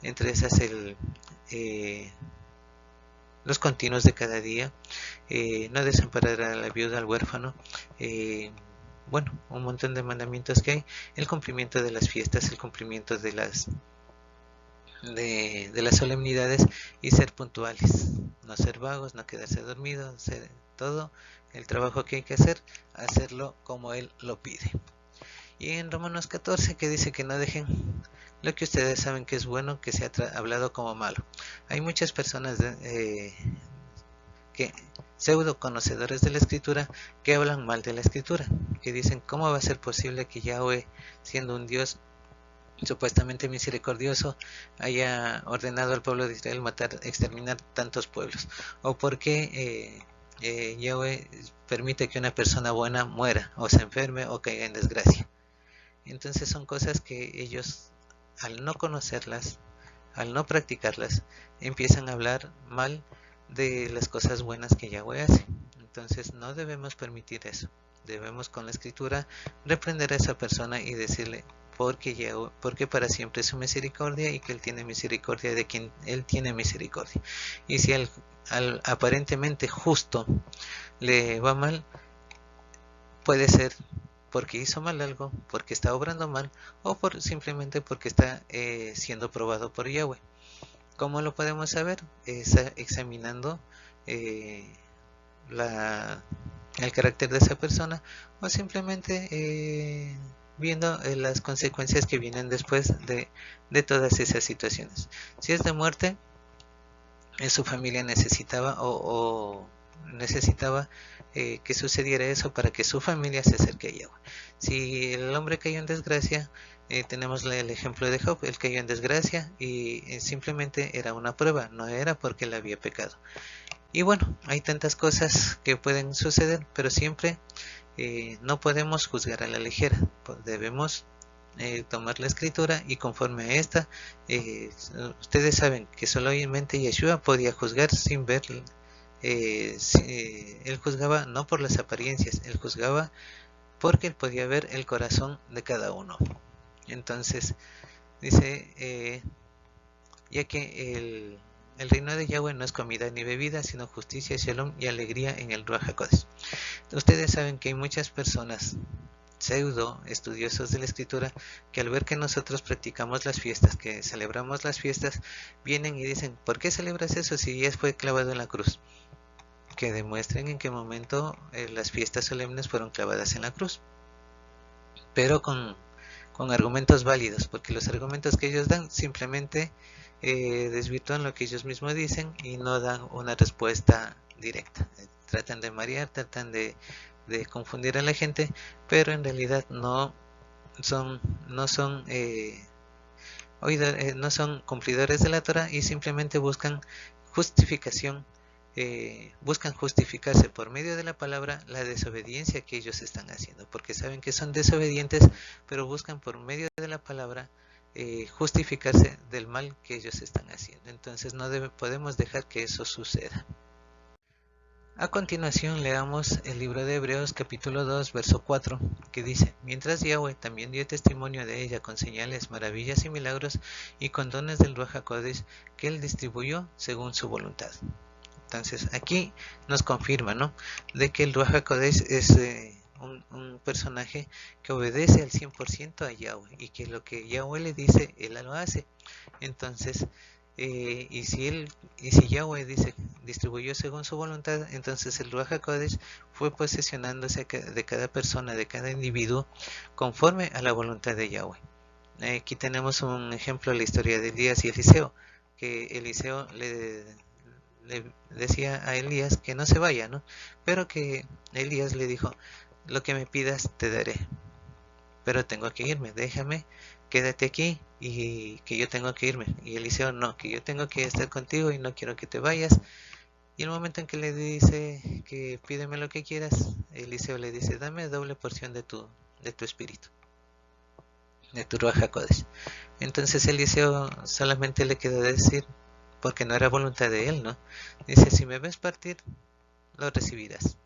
Speaker 1: entre esas los continuos de cada día, no desamparar a la viuda, al huérfano, un montón de mandamientos que hay, el cumplimiento de las fiestas, el cumplimiento de las solemnidades, y ser puntuales, no ser vagos, no quedarse dormido, hacer todo el trabajo que hay que hacer, hacerlo como Él lo pide. Y en Romanos 14, que dice que no dejen lo que ustedes saben que es bueno, que sea hablado como malo. Hay muchas personas que pseudo conocedores de la escritura, que hablan mal de la escritura, que dicen: ¿cómo va a ser posible que Yahweh, siendo un Dios supuestamente misericordioso, haya ordenado al pueblo de Israel matar, exterminar tantos pueblos, o porque Yahweh permite que una persona buena muera, o se enferme, o caiga en desgracia. Entonces son cosas que ellos, al no conocerlas, al no practicarlas, empiezan a hablar mal de las cosas buenas que Yahweh hace. Entonces no debemos permitir eso. Debemos con la escritura reprender a esa persona y decirle porque para siempre es su misericordia y que Él tiene misericordia de quien Él tiene misericordia. Y si al aparentemente justo le va mal, puede ser porque hizo mal algo, porque está obrando mal, o simplemente porque está siendo probado por Yahweh. ¿Cómo lo podemos saber? Examinando eh, el carácter de esa persona, o simplemente viendo las consecuencias que vienen después de todas esas situaciones. Si es de muerte, su familia necesitaba o necesitaba que sucediera eso para que su familia se acerque a Yahweh. Si el hombre cayó en desgracia, tenemos el ejemplo de Job. Él cayó en desgracia y simplemente era una prueba, no era porque él había pecado. Y bueno, hay tantas cosas que pueden suceder, pero siempre no podemos juzgar a la ligera. Debemos tomar la escritura y conforme a esta, ustedes saben que solamente Yeshua podía juzgar sin ver. Él juzgaba no por las apariencias, él juzgaba porque él podía ver el corazón de cada uno. Entonces dice, ya que el reino de Yahweh no es comida ni bebida, sino justicia, shalom y alegría en el Ruach HaKodesh. Ustedes saben que hay muchas personas pseudo estudiosos de la escritura que al ver que nosotros practicamos las fiestas, que celebramos las fiestas, vienen y dicen, ¿por qué celebras eso si ya fue clavado en la cruz? Que demuestren en qué momento las fiestas solemnes fueron clavadas en la cruz, pero con argumentos válidos, porque los argumentos que ellos dan simplemente desvirtúan lo que ellos mismos dicen y no dan una respuesta directa. Tratan de marear, tratan de confundir a la gente, pero en realidad no son no son cumplidores de la Torah y simplemente buscan justificación, buscan justificarse por medio de la palabra la desobediencia que ellos están haciendo, porque saben que son desobedientes, pero buscan por medio de la palabra justificarse del mal que ellos están haciendo. Entonces no podemos dejar que eso suceda. A continuación leamos el libro de Hebreos capítulo 2 verso 4 que dice: mientras Yahweh también dio testimonio de ella con señales, maravillas y milagros y con dones del Ruach HaKodesh que él distribuyó según su voluntad. Entonces aquí nos confirma, ¿no?, de que el Ruach HaKodesh es un personaje que obedece al 100% a Yahweh y que lo que Yahweh le dice, él lo hace. Entonces y si Yahweh dice distribuyó según su voluntad, entonces el Ruach HaKodesh fue posesionándose de cada persona, de cada individuo, conforme a la voluntad de Yahweh. Aquí tenemos un ejemplo de la historia de Elías y Eliseo, que Eliseo le decía a Elías que no se vaya, ¿no? Pero que Elías le dijo, lo que me pidas te daré, pero tengo que irme, déjame, quédate aquí y que yo tengo que irme. Y Eliseo, no, que yo tengo que estar contigo y no quiero que te vayas. Y el momento en que le dice que pídeme lo que quieras, Eliseo le dice, dame doble porción de tu espíritu, de tu Ruach HaKodesh. Entonces Eliseo solamente le quedó decir, porque no era voluntad de él, ¿no? Dice, si me ves partir, lo recibirás.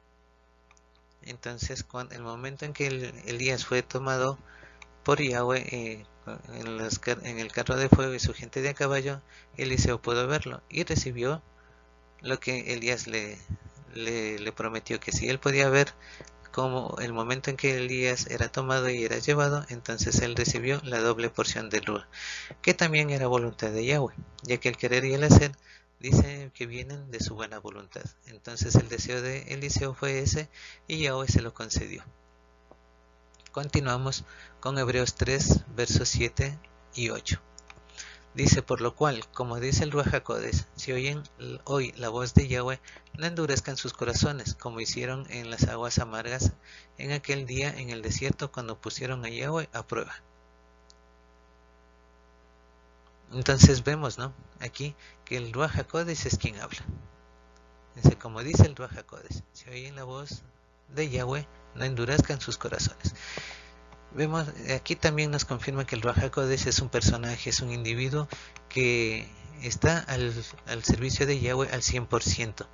Speaker 1: Entonces, cuando el momento en que Elías fue tomado por Yahweh en el carro de fuego y su gente de a caballo, Eliseo pudo verlo y recibió lo que Elías le prometió, que si él podía ver como el momento en que Elías era tomado y era llevado, entonces él recibió la doble porción del Ruach, que también era voluntad de Yahweh, ya que el querer y el hacer dice que vienen de su buena voluntad. Entonces el deseo de Eliseo fue ese y Yahweh se lo concedió. Continuamos con Hebreos 3 versos 7 y 8. Dice, por lo cual, como dice el Ruach HaKodesh, si oyen hoy la voz de Yahweh, no endurezcan sus corazones, como hicieron en las aguas amargas en aquel día en el desierto cuando pusieron a Yahweh a prueba. Entonces vemos, ¿no?, aquí que el Ruach HaKodesh es quien habla. Dice, como dice el Ruach HaKodesh, si oyen la voz de Yahweh, no endurezcan sus corazones. Vemos, aquí también nos confirma que el Ruach HaKodesh es un personaje, es un individuo que está al servicio de Yahweh al 100%,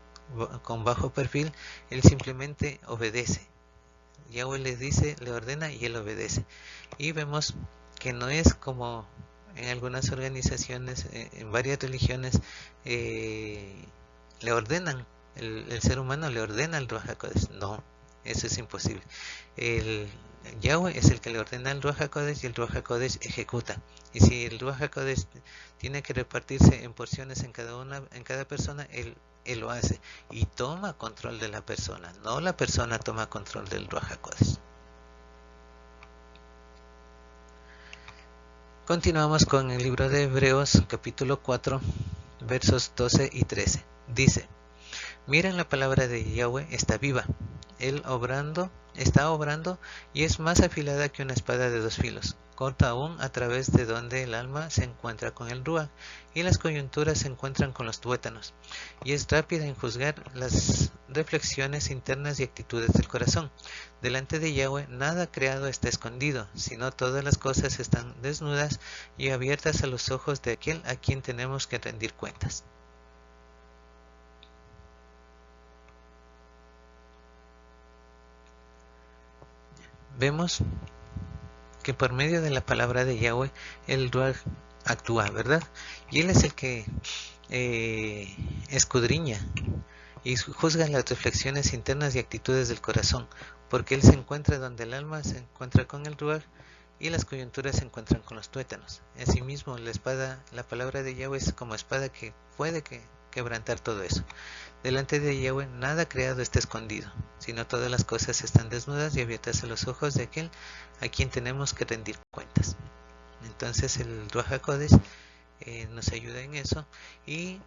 Speaker 1: con bajo perfil. Él simplemente obedece. Yahweh le dice, le ordena y él obedece. Y vemos que no es como en algunas organizaciones, en varias religiones, le ordenan, el ser humano le ordena al Ruach HaKodesh. No, eso es imposible. El Yahweh es el que le ordena al Ruach HaKodesh y el Ruach HaKodesh ejecuta. Y si el Ruach HaKodesh tiene que repartirse en porciones en cada persona, él lo hace y toma control de la persona, no la persona toma control del Ruach HaKodesh. Continuamos con el libro de Hebreos, capítulo 4, versos 12 y 13. Dice: miren, la palabra de Yahweh está viva. Él está obrando y es más afilada que una espada de dos filos. Corta aún a través de donde el alma se encuentra con el Ruach y las coyunturas se encuentran con los tuétanos. Y es rápida en juzgar las reflexiones internas y actitudes del corazón. Delante de Yahweh nada creado está escondido, sino todas las cosas están desnudas y abiertas a los ojos de aquel a quien tenemos que rendir cuentas. Vemos que por medio de la palabra de Yahweh el Ruach actúa, ¿verdad? Y él es el que escudriña y juzga las reflexiones internas y actitudes del corazón, porque él se encuentra donde el alma se encuentra con el Ruach y las coyunturas se encuentran con los tuétanos. Asimismo, la palabra de Yahweh es como espada que puede quebrantar todo eso. Delante de Yahweh nada creado está escondido, sino todas las cosas están desnudas y abiertas a los ojos de aquel a quien tenemos que rendir cuentas. Entonces el Ruach HaKodesh nos ayuda en eso. Y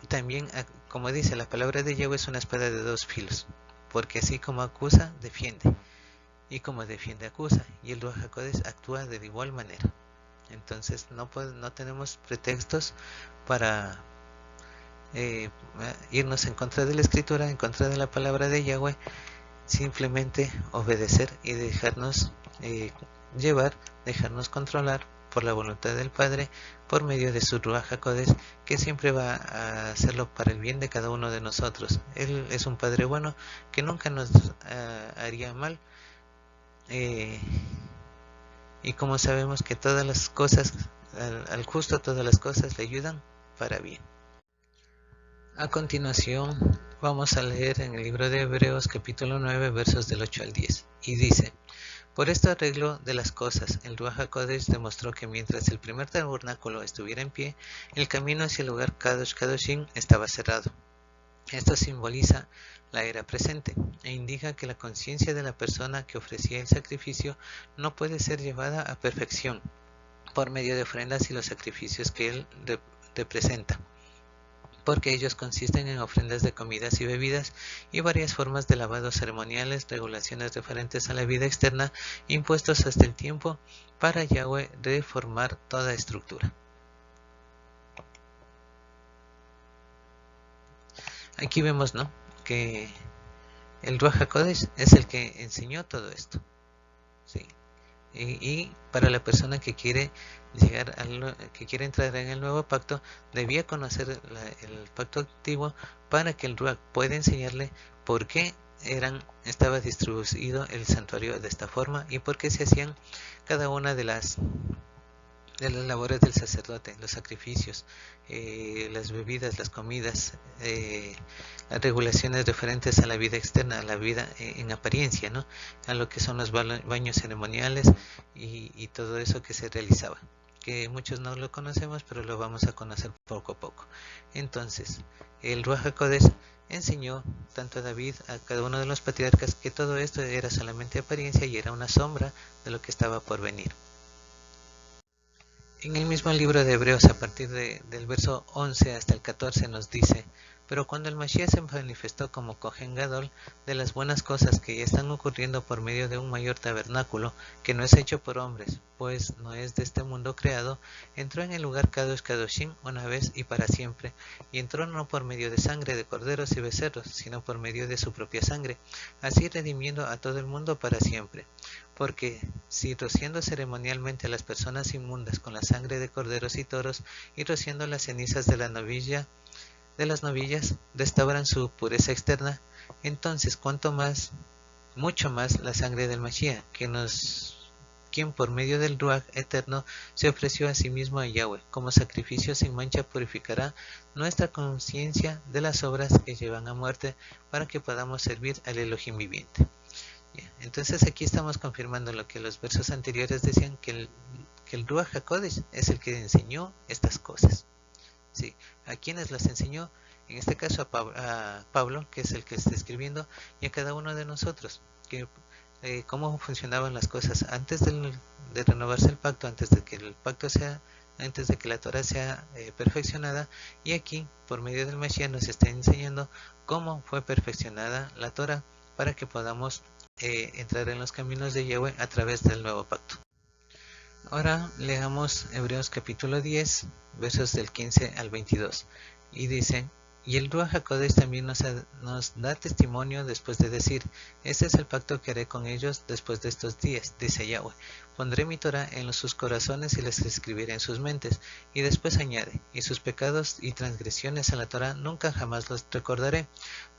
Speaker 1: también, como dice la palabra de Yahweh, es una espada de dos filos, porque así como acusa, defiende, y como defiende, acusa. Y el Ruach HaKodesh actúa de igual manera. Entonces no tenemos pretextos para irnos en contra de la escritura, en contra de la palabra de Yahweh. Simplemente obedecer y dejarnos llevar, dejarnos controlar por la voluntad del Padre por medio de su Ruach HaKodesh, que siempre va a hacerlo para el bien de cada uno de nosotros. Él es un Padre bueno que nunca nos haría mal, y como sabemos que todas las cosas, al justo todas las cosas le ayudan para bien. A continuación vamos a leer en el libro de Hebreos capítulo 9 versos del 8 al 10, y dice: por este arreglo de las cosas, el Ruach HaKodesh demostró que mientras el primer tabernáculo estuviera en pie, el camino hacia el lugar Kadosh Kadoshim estaba cerrado. Esto simboliza la era presente e indica que la conciencia de la persona que ofrecía el sacrificio no puede ser llevada a perfección por medio de ofrendas y los sacrificios que él representa, porque ellos consisten en ofrendas de comidas y bebidas y varias formas de lavados ceremoniales, regulaciones referentes a la vida externa, impuestos hasta el tiempo para Yahweh reformar toda estructura. Aquí vemos, ¿no?, que el Ruach HaKodesh es el que enseñó todo esto, ¿sí? Y para la persona que quiere que quiere entrar en el nuevo pacto, debía conocer el pacto antiguo para que el Ruach pueda enseñarle por qué estaba distribuido el santuario de esta forma y por qué se hacían cada una de las labores del sacerdote, los sacrificios, las bebidas, las comidas, las regulaciones referentes a la vida externa, a la vida en apariencia, ¿no?, a lo que son los baños ceremoniales y todo eso que se realizaba, que muchos no lo conocemos, pero lo vamos a conocer poco a poco. Entonces, el Ruach HaKodesh enseñó tanto a David, a cada uno de los patriarcas, que todo esto era solamente apariencia y era una sombra de lo que estaba por venir. En el mismo libro de Hebreos, a partir del verso 11 hasta el 14, nos dice: Pero cuando el Mashiach se manifestó como Kohen Gadol, de las buenas cosas que ya están ocurriendo por medio de un mayor tabernáculo, que no es hecho por hombres, pues no es de este mundo creado, entró en el lugar Kadosh Kadoshim una vez y para siempre, y entró no por medio de sangre de corderos y becerros, sino por medio de su propia sangre, así redimiendo a todo el mundo para siempre. Porque si rociando ceremonialmente a las personas inmundas con la sangre de corderos y toros, y rociando las cenizas de las novillas, restauran su pureza externa, entonces mucho más la sangre del Mashiach, quien por medio del Ruach eterno se ofreció a sí mismo a Yahweh, como sacrificio sin mancha, purificará nuestra conciencia de las obras que llevan a muerte, para que podamos servir al Elohim viviente. Entonces aquí estamos confirmando lo que los versos anteriores decían, que el Ruach HaKodesh es el que enseñó estas cosas. Sí, ¿a quiénes las enseñó? En este caso a Pablo, que es el que está escribiendo, y a cada uno de nosotros, que cómo funcionaban las cosas antes de renovarse el pacto, antes de que la Torah sea perfeccionada, y aquí por medio del Mashiach nos está enseñando cómo fue perfeccionada la Torah para que podamos entrar en los caminos de Yahweh a través del nuevo pacto. Ahora leamos Hebreos capítulo 10, versos del 15 al 22, y dice: y el Ruach HaKodesh también nos da testimonio después de decir: este es el pacto que haré con ellos después de estos días, dice Yahweh, pondré mi Torah en sus corazones y las escribiré en sus mentes. Y después añade: y sus pecados y transgresiones a la Torah nunca jamás los recordaré.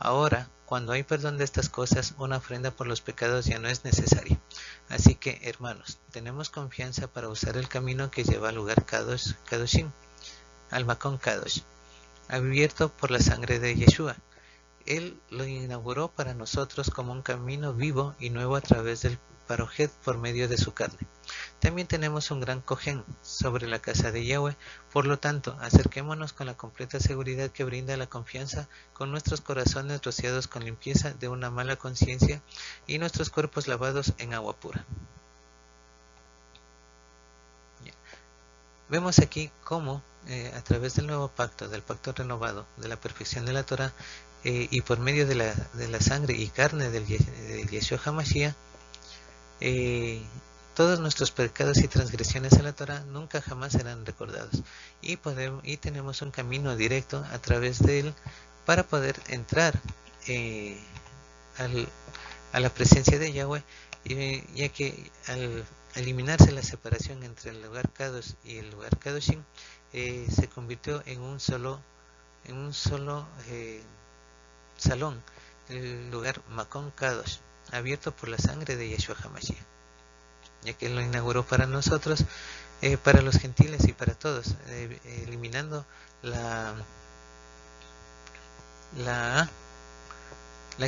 Speaker 1: Ahora, cuando hay perdón de estas cosas, una ofrenda por los pecados ya no es necesaria. Así que, hermanos, tenemos confianza para usar el camino que lleva al lugar Kadoshim, al Makon Kadosh, abierto por la sangre de Yeshua. Él lo inauguró para nosotros como un camino vivo y nuevo a través del Parojet por medio de su carne. También tenemos un gran Kohen sobre la casa de Yahweh, por lo tanto, acerquémonos con la completa seguridad que brinda la confianza, con nuestros corazones rociados con limpieza de una mala conciencia y nuestros cuerpos lavados en agua pura. Vemos aquí cómo a través del nuevo pacto, del pacto renovado, de la perfección de la Torah, y por medio de la sangre y carne del Yeshua HaMashiach, todos nuestros pecados y transgresiones a la Torah nunca jamás serán recordados, y tenemos un camino directo a través de él para poder entrar a la presencia de Yahweh, ya que al eliminarse la separación entre el lugar Kadosh y el lugar Kadoshim, se convirtió en un solo salón, el lugar Makon Kadosh, abierto por la sangre de Yeshua HaMashiach, ya que él lo inauguró para nosotros, para los gentiles y para todos, eliminando la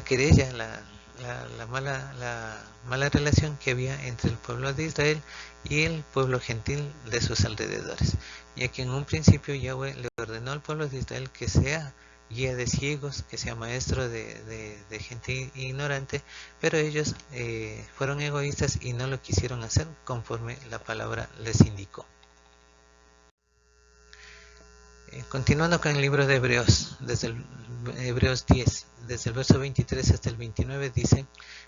Speaker 1: querella, la mala relación que había entre el pueblo de Israel y el pueblo gentil de sus alrededores, ya que en un principio Yahweh le ordenó al pueblo de Israel que sea guía de ciegos, que sea maestro de gente ignorante, pero ellos fueron egoístas y no lo quisieron hacer conforme la palabra les indicó. Continuando con el libro de Hebreos, desde el Hebreos 10, desde el verso 23 hasta el 29, dice: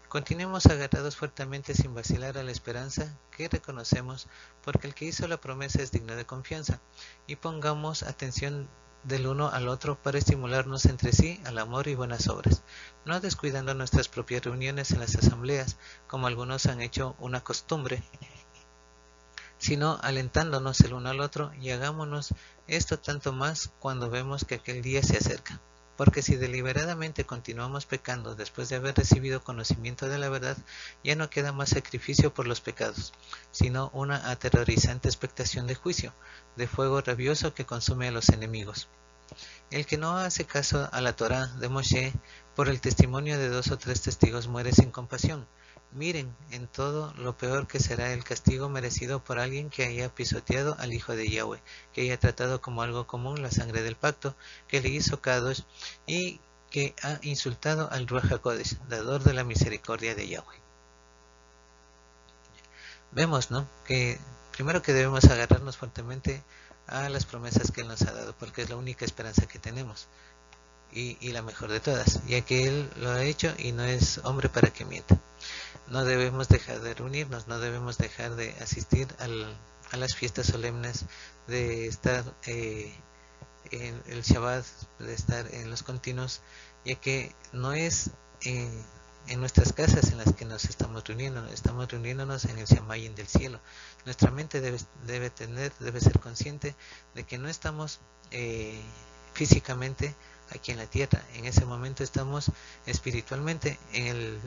Speaker 1: continuemos agarrados fuertemente sin vacilar a la esperanza que reconocemos, porque el que hizo la promesa es digno de confianza, y pongamos atención del uno al otro para estimularnos entre sí al amor y buenas obras, no descuidando nuestras propias reuniones en las asambleas, como algunos han hecho una costumbre, sino alentándonos el uno al otro, y hagámonos esto tanto más cuando vemos que aquel día se acerca. Porque si deliberadamente continuamos pecando después de haber recibido conocimiento de la verdad, ya no queda más sacrificio por los pecados, sino una aterrorizante expectación de juicio, de fuego rabioso que consume a los enemigos. El que no hace caso a la Torá de Moshe, por el testimonio de 2 o 3 testigos muere sin compasión. Miren en todo lo peor que será el castigo merecido por alguien que haya pisoteado al Hijo de Yahweh, que haya tratado como algo común la sangre del pacto, que le hizo Kadosh, y que ha insultado al Ruach HaKodesh, dador de la misericordia de Yahweh. Vemos, ¿no?, que primero que debemos agarrarnos fuertemente a las promesas que Él nos ha dado, porque es la única esperanza que tenemos. y la mejor de todas, ya que Él lo ha hecho y no es hombre para que mienta. No debemos dejar de reunirnos, no debemos dejar de asistir a las fiestas solemnes, de estar en el Shabbat, de estar en los continuos, ya que no es en nuestras casas en las que nos estamos reuniéndonos en el Shamayim del cielo. Nuestra mente debe ser consciente de que no estamos físicamente aquí en la tierra. En ese momento estamos espiritualmente en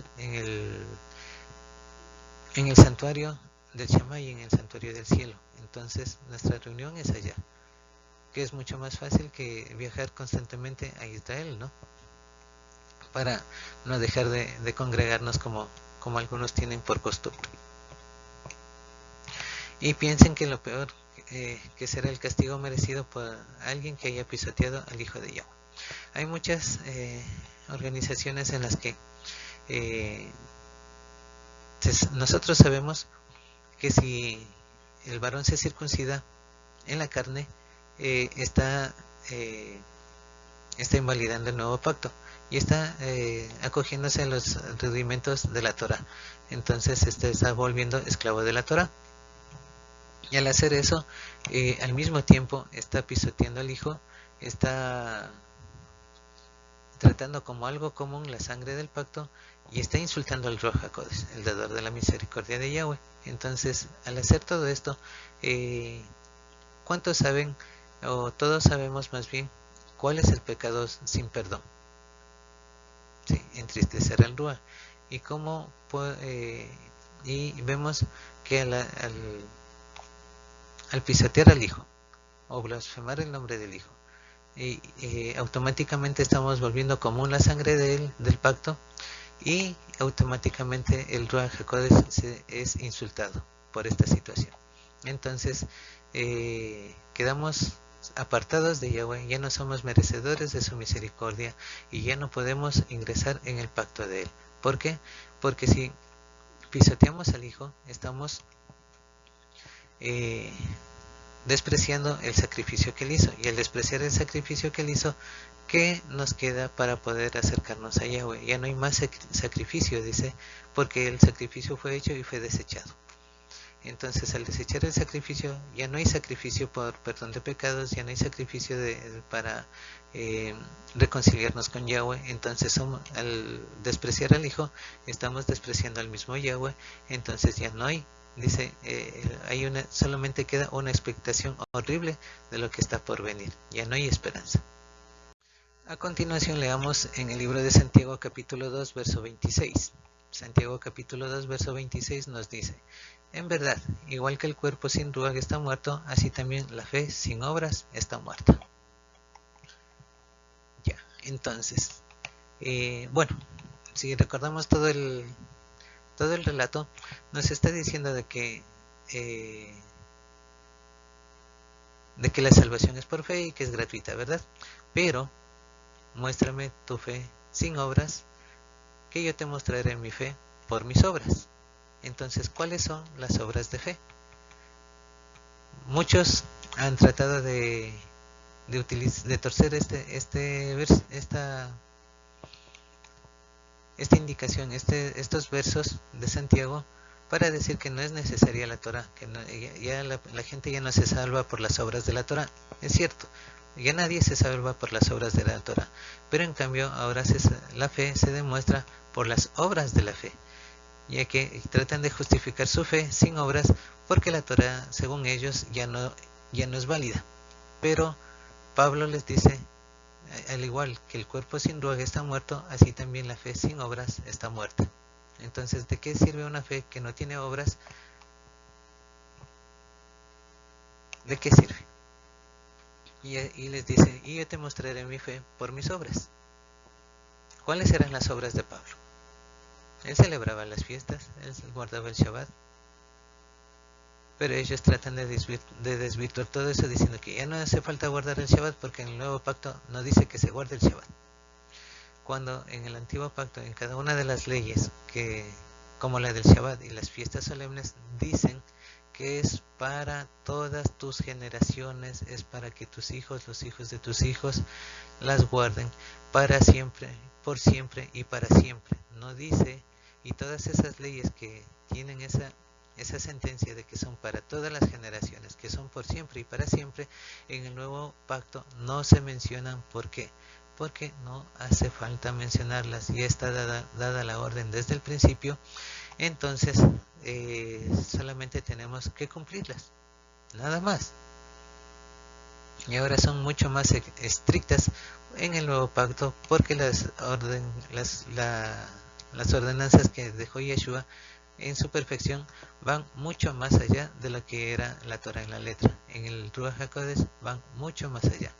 Speaker 1: el santuario del Shamayim, en el santuario del cielo. Entonces nuestra reunión es allá, que es mucho más fácil que viajar constantemente a Israel, ¿no? Para no dejar de congregarnos como algunos tienen por costumbre. Y piensen que lo peor que será el castigo merecido por alguien que haya pisoteado al Hijo de Yahweh. Hay muchas organizaciones en las que nosotros sabemos que si el varón se circuncida en la carne, está invalidando el nuevo pacto y está acogiéndose a los rudimentos de la Torah. Entonces está volviendo esclavo de la Torah, y al hacer eso, al mismo tiempo está pisoteando al Hijo, está tratando como algo común la sangre del pacto y está insultando al Ruach HaKodesh, el dador de la misericordia de Yahweh. Entonces, al hacer todo esto, ¿cuántos saben, o todos sabemos más bien, cuál es el pecado sin perdón? Sí, entristecer al Ruach. Y cómo y vemos que al pisotear al Hijo o blasfemar el nombre del Hijo, automáticamente estamos volviendo común la sangre del pacto, y automáticamente el Ruach HaKodesh es insultado por esta situación. Entonces quedamos apartados de Yahweh, ya no somos merecedores de su misericordia y ya no podemos ingresar en el pacto de Él. ¿Por qué? Porque si pisoteamos al Hijo, estamos despreciando el sacrificio que Él hizo, y al despreciar el sacrificio que Él hizo, ¿qué nos queda para poder acercarnos a Yahweh? Ya no hay más sacrificio, dice, porque el sacrificio fue hecho y fue desechado. Entonces, al desechar el sacrificio, ya no hay sacrificio por perdón de pecados, ya no hay sacrificio para reconciliarnos con Yahweh. Entonces, al despreciar al Hijo, estamos despreciando al mismo Yahweh. Entonces ya no hay, dice, solamente queda una expectación horrible de lo que está por venir. Ya no hay esperanza. A continuación leamos en el libro de Santiago capítulo 2 verso 26. Santiago capítulo 2 verso 26 nos dice: en verdad, igual que el cuerpo sin ruaj está muerto, así también la fe sin obras está muerta. Ya, entonces, bueno, si recordamos todo el relato, nos está diciendo de que la salvación es por fe y que es gratuita, ¿verdad? Pero muéstrame tu fe sin obras, que yo te mostraré mi fe por mis obras. Entonces, ¿cuáles son las obras de fe? Muchos han tratado de torcer esta indicación, estos versos de Santiago, para decir que no es necesaria la Torah, que la gente ya no se salva por las obras de la Torah. Es cierto, ya nadie se salva por las obras de la Torah, pero en cambio ahora la fe se demuestra por las obras de la fe, ya que tratan de justificar su fe sin obras, porque la Torah, según ellos, ya no es válida. Pero Pablo les dice, al igual que el cuerpo sin ruaj está muerto, así también la fe sin obras está muerta. Entonces, ¿de qué sirve una fe que no tiene obras? ¿De qué sirve? Y les dice, y yo te mostraré mi fe por mis obras. ¿Cuáles eran las obras de Pablo? Él celebraba las fiestas, él guardaba el Shabbat, pero ellos tratan de desvirtuar todo eso, diciendo que ya no hace falta guardar el Shabbat, porque en el nuevo pacto no dice que se guarde el Shabbat. Cuando en el antiguo pacto, en cada una de las leyes, como la del Shabbat y las fiestas solemnes, dicen que es para todas tus generaciones, es para que tus hijos, los hijos de tus hijos, las guarden para siempre, por siempre y para siempre. No dice, y todas esas leyes que tienen esa sentencia de que son para todas las generaciones, que son por siempre y para siempre, en el nuevo pacto no se mencionan. ¿Por qué? Porque no hace falta mencionarlas, ya está dada la orden desde el principio. Entonces solamente tenemos que cumplirlas, nada más. Y ahora son mucho más estrictas en el nuevo pacto, porque las ordenanzas que dejó Yeshua en su perfección van mucho más allá de lo que era la Torah en la letra. En el Ruach HaKodesh van mucho más allá.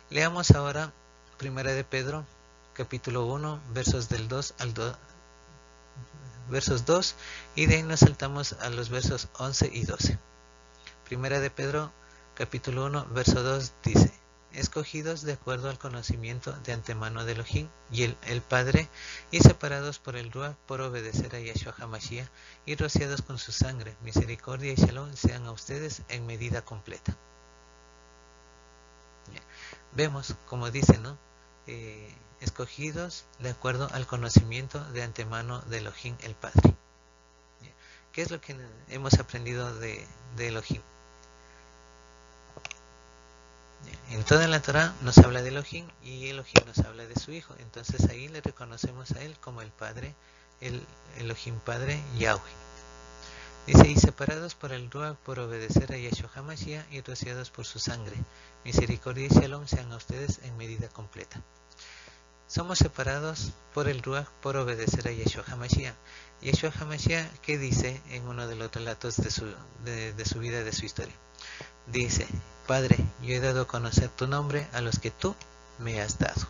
Speaker 1: Leamos ahora Primera de Pedro, capítulo 1, versos del 2 al 2, versos 2, y de ahí nos saltamos a los versos 11 y 12. Primera de Pedro, capítulo 1, verso 2 dice: escogidos de acuerdo al conocimiento de antemano de Elohim y el Padre, y separados por el Ruach por obedecer a Yeshua HaMashiach, y rociados con su sangre, misericordia y shalom sean a ustedes en medida completa. Vemos, como dice, ¿no? Escogidos de acuerdo al conocimiento de antemano de Elohim el Padre. ¿Qué es lo que hemos aprendido de Elohim? En toda la Torah nos habla de Elohim y Elohim nos habla de su Hijo. Entonces ahí le reconocemos a Él como el Padre, el Elohim Padre, Yahweh. Dice: y separados por el Ruach por obedecer a Yeshua HaMashiach y rociados por su sangre, misericordia y shalom sean a ustedes en medida completa. Somos separados por el Ruach por obedecer a Yeshua HaMashiach. Yeshua HaMashiach, ¿qué dice en uno de los relatos de su vida, de su historia? Dice: Padre, yo he dado a conocer tu nombre a los que tú me has dado.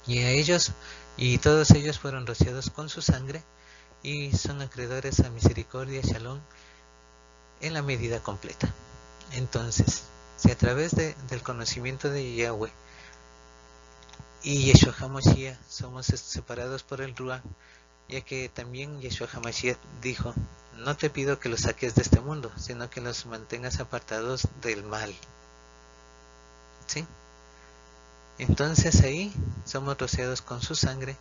Speaker 1: Y a ellos, y todos ellos fueron rociados con su sangre, y son acreedores a misericordia y shalom en la medida completa. Entonces, si a través del conocimiento de Yahweh y Yeshua HaMashiach somos separados por el Ruach, ya que también Yeshua HaMashiach dijo: no te pido que los saques de este mundo, sino que los mantengas apartados del mal. ¿Sí? Entonces ahí somos rociados con su sangre,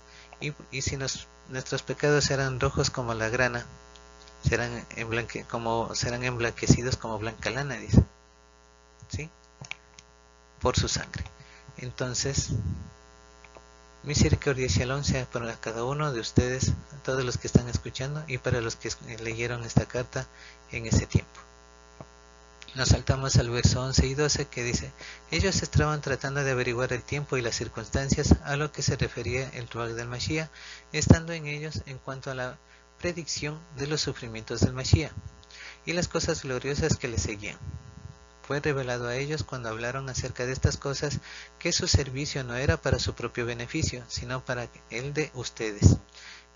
Speaker 1: y si nuestros pecados eran rojos como la grana, serán emblanquecidos como blanca lana, dice. ¿Sí? Por su sangre. Entonces, misericordia y shalom sea para cada uno de ustedes, todos los que están escuchando y para los que leyeron esta carta en ese tiempo. Nos saltamos al verso 11 y 12 que dice: ellos estaban tratando de averiguar el tiempo y las circunstancias a lo que se refería el Ruach del Mashiach, estando en ellos en cuanto a la predicción de los sufrimientos del Mashiach y las cosas gloriosas que le seguían. Fue revelado a ellos cuando hablaron acerca de estas cosas que su servicio no era para su propio beneficio, sino para el de ustedes.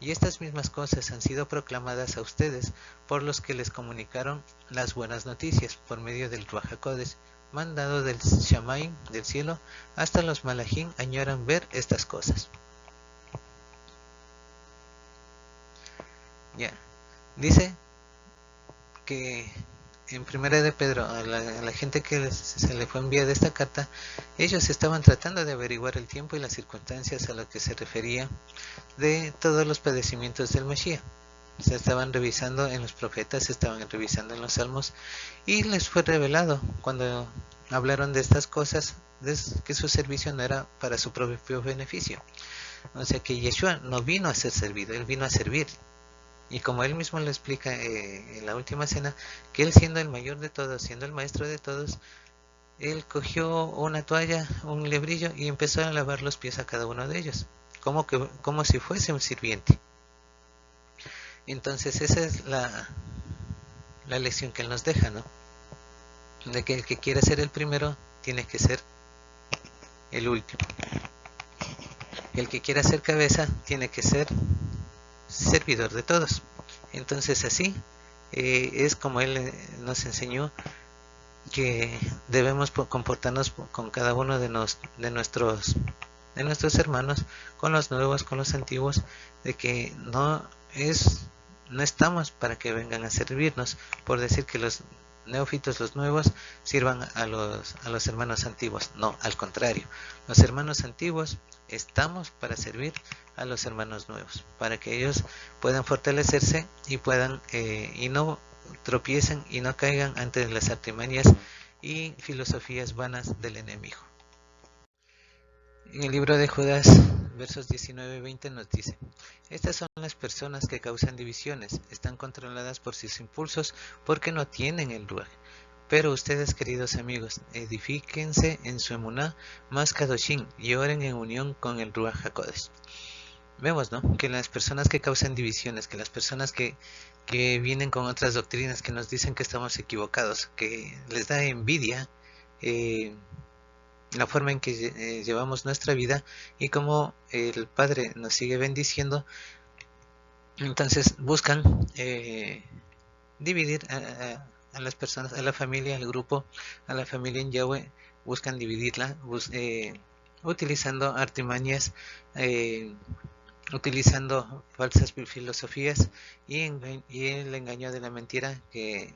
Speaker 1: Y estas mismas cosas han sido proclamadas a ustedes por los que les comunicaron las buenas noticias por medio del Ruach HaKodesh, mandado del Shamaim, del cielo, hasta los Malachim añoran ver estas cosas. Ya, dice que en Primera de Pedro, a la gente que se le fue enviada esta carta, ellos estaban tratando de averiguar el tiempo y las circunstancias a lo que se refería de todos los padecimientos del Mashiach. Se estaban revisando en los profetas, se estaban revisando en los salmos, y les fue revelado cuando hablaron de estas cosas, que su servicio no era para su propio beneficio. O sea que Yeshua no vino a ser servido, él vino a servir. Y como él mismo lo explica en la última cena, que él, siendo el mayor de todos, siendo el maestro de todos, él cogió una toalla, un lebrillo, y empezó a lavar los pies a cada uno de ellos, como si fuese un sirviente. Entonces esa es la lección que él nos deja, ¿no? De que el que quiera ser el primero tiene que ser el último. El que quiera ser cabeza tiene que ser servidor de todos. Entonces así es como él nos enseñó que debemos comportarnos con cada uno de nuestros hermanos, con los nuevos, con los antiguos, de que no es no estamos para que vengan a servirnos, por decir que los neófitos, los nuevos, sirvan a los hermanos antiguos. No, al contrario, los hermanos antiguos estamos para servir a los hermanos nuevos, para que ellos puedan fortalecerse y puedan y no tropiecen y no caigan ante las artimañas y filosofías vanas del enemigo. En el libro de Judas, versos 19 y 20 nos dice: estas son las personas que causan divisiones, están controladas por sus impulsos porque no tienen el ruaj. Pero ustedes, queridos amigos, edifíquense en su emuná más kadoshim y oren en unión con el Ruach HaKodesh. Vemos, ¿no?, que las personas que causan divisiones, que las personas que vienen con otras doctrinas que nos dicen que estamos equivocados, que les da envidia la forma en que llevamos nuestra vida y cómo el Padre nos sigue bendiciendo, entonces buscan dividir a las personas, a la familia, al grupo, a la familia en Yahweh, buscan dividirla, utilizando artimañas, utilizando falsas filosofías y el engaño de la mentira que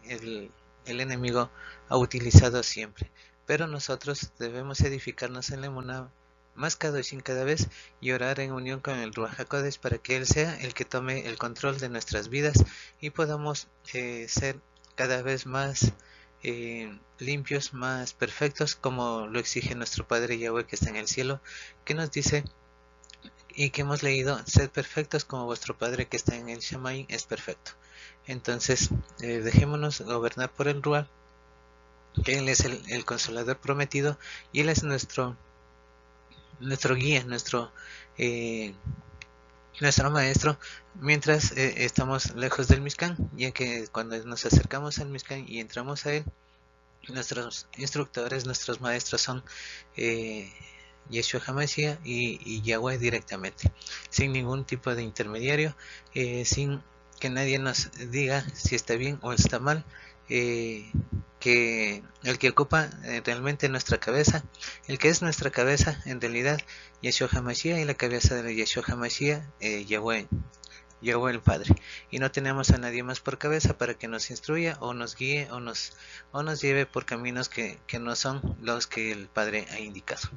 Speaker 1: el enemigo ha utilizado siempre. Pero nosotros debemos edificarnos en la emuná más kadoshim cada vez y orar en unión con el Ruach HaKodesh para que Él sea el que tome el control de nuestras vidas y podamos ser cada vez más limpios, más perfectos, como lo exige nuestro Padre Yahweh que está en el cielo, que nos dice y que hemos leído: sed perfectos como vuestro Padre que está en el Shamayim es perfecto. Entonces dejémonos gobernar por el Ruach, que Él es el consolador prometido y Él es nuestro guía, nuestro maestro mientras estamos lejos del Mishkan, ya que cuando nos acercamos al Mishkan y entramos a él, nuestros instructores, nuestros maestros son Yeshua HaMashiach y Yahweh directamente, sin ningún tipo de intermediario, sin que nadie nos diga si está bien o está mal, que el que ocupa realmente nuestra cabeza, el que es nuestra cabeza en realidad, Yeshua HaMashiach, y la cabeza de Yeshua HaMashiach, Yahweh el Padre, y no tenemos a nadie más por cabeza para que nos instruya o nos guíe o nos lleve por caminos que no son los que el Padre ha indicado.